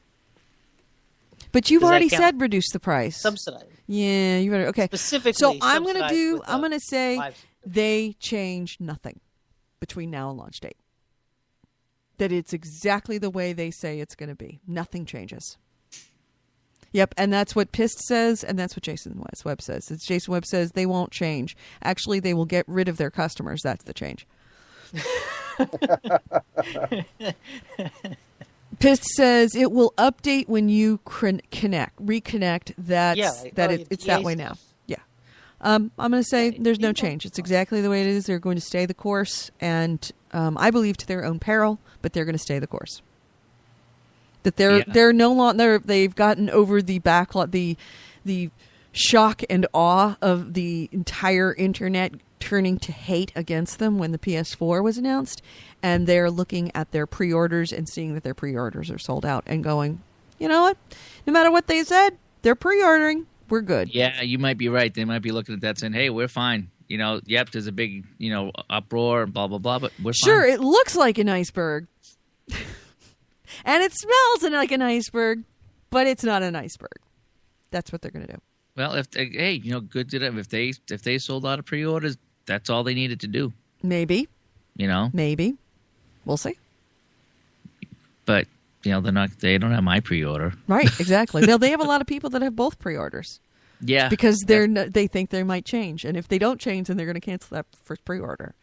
S1: But you've already said reduce the price.
S3: Subsidize.
S1: Yeah, you better. Okay.
S3: Specifically.
S1: So I'm going to say they change nothing between now and launch date. That it's exactly the way they say it's going to be. Nothing changes. Yep, and that's what Pist says, and that's what Jason Webb says. Jason Webb says they won't change. Actually, they will get rid of their customers. That's the change. Pist says it will update when you reconnect. It's that way now. Yeah. I'm going to say there's no change. It's exactly the way it is. They're going to stay the course, and I believe to their own peril, but they're going to stay the course. That they're no longer they've gotten over the backlog, the shock and awe of the entire internet turning to hate against them when the PS4 was announced, and they're looking at their pre-orders and seeing that their pre-orders are sold out and going, you know what? No matter what they said, they're pre-ordering. We're good.
S2: Yeah, you might be right. They might be looking at that saying, "Hey, we're fine." Yep, there's a big uproar and blah blah blah, but we're fine.
S1: Sure, it looks like an iceberg. And it smells like an iceberg, but it's not an iceberg. That's what they're going to do.
S2: Well, good to them. If they sold out of pre-orders, that's all they needed to do.
S1: Maybe. Maybe. We'll see.
S2: But they're not. They don't have my pre-order.
S1: Right. Exactly. They have a lot of people that have both pre-orders.
S2: Yeah.
S1: Because they think they might change, and if they don't change, then they're going to cancel that first pre-order.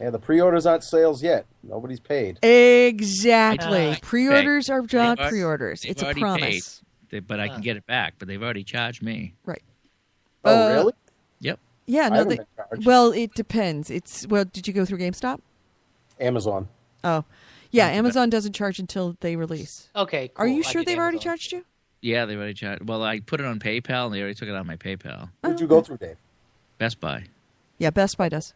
S4: Yeah, the pre-orders aren't sales yet. Nobody's paid.
S1: Exactly. Pre-orders are not pre-orders. It's a promise.
S2: But I can get it back. But they've already charged me.
S1: Right.
S4: Oh, really?
S2: Yep.
S1: Yeah. No. Well, it depends. Did you go through GameStop?
S4: Amazon.
S1: Oh, yeah. Amazon doesn't charge until they release.
S3: Okay. Cool.
S1: Are you sure they've already charged you?
S2: Yeah, they've already charged. Well, I put it on PayPal, and they already took it out of my PayPal.
S4: Who'd you go through, Dave?
S2: Best Buy.
S1: Yeah, Best Buy does.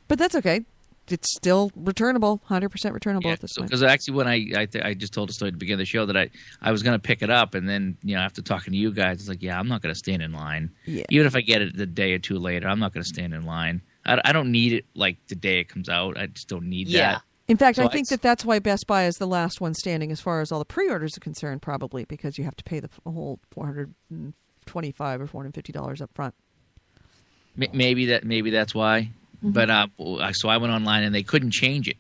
S1: But that's okay. It's still returnable, 100% returnable at this point.
S2: Because actually, when I just told a story at the beginning of the show that I was going to pick it up, and then after talking to you guys, it's like, I'm not going to stand in line.
S1: Yeah.
S2: Even if I get it a day or two later, I'm not going to stand in line. I don't need it like the day it comes out. I just don't need that.
S1: In fact, I think that's why Best Buy is the last one standing as far as all the pre-orders are concerned, probably because you have to pay the whole $425 or $450 up front.
S2: Maybe that's why. Mm-hmm. But so I went online and they couldn't change it.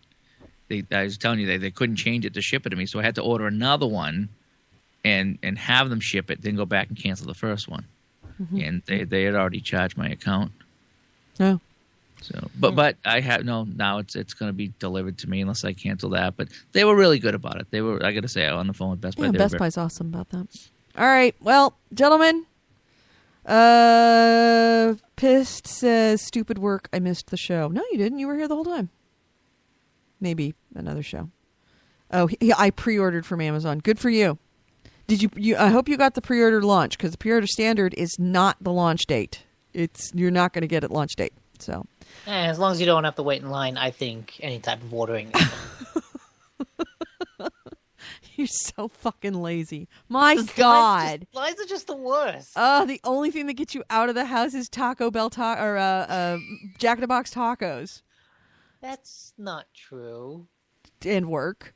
S2: I was telling you they couldn't change it to ship it to me, so I had to order another one and have them ship it, then go back and cancel the first one. Mm-hmm. And they had already charged my account.
S1: Oh.
S2: So, but I have now it's going to be delivered to me unless I cancel that. But they were really good about it. I got to say, on the phone with Best Buy.
S1: Yeah, Best Buy's awesome about that. All right, well, gentlemen. Pissed says, stupid work. I missed the show. No, you didn't. You were here the whole time. Maybe another show. Oh, I pre-ordered from Amazon. Good for you. Did you? I hope you got the pre-order launch because the pre-order standard is not the launch date. You're not going to get it launch date. So.
S3: As long as you don't have to wait in line, I think any type of ordering.
S1: You're so fucking lazy. My God.
S3: Lines are just the worst.
S1: Oh, the only thing that gets you out of the house is Taco Bell or Jack in the Box tacos.
S3: That's not true.
S1: And work.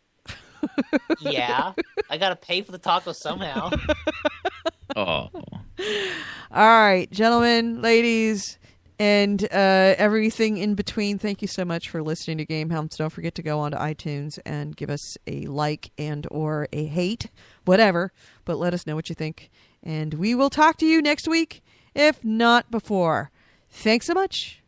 S3: Yeah. I got to pay for the tacos somehow.
S2: Oh.
S1: All right, gentlemen, ladies, and everything in between, thank you so much for listening to Game Helms. Don't forget to go onto iTunes and give us a like and or a hate, whatever, but let us know what you think. And we will talk to you next week, if not before. Thanks so much.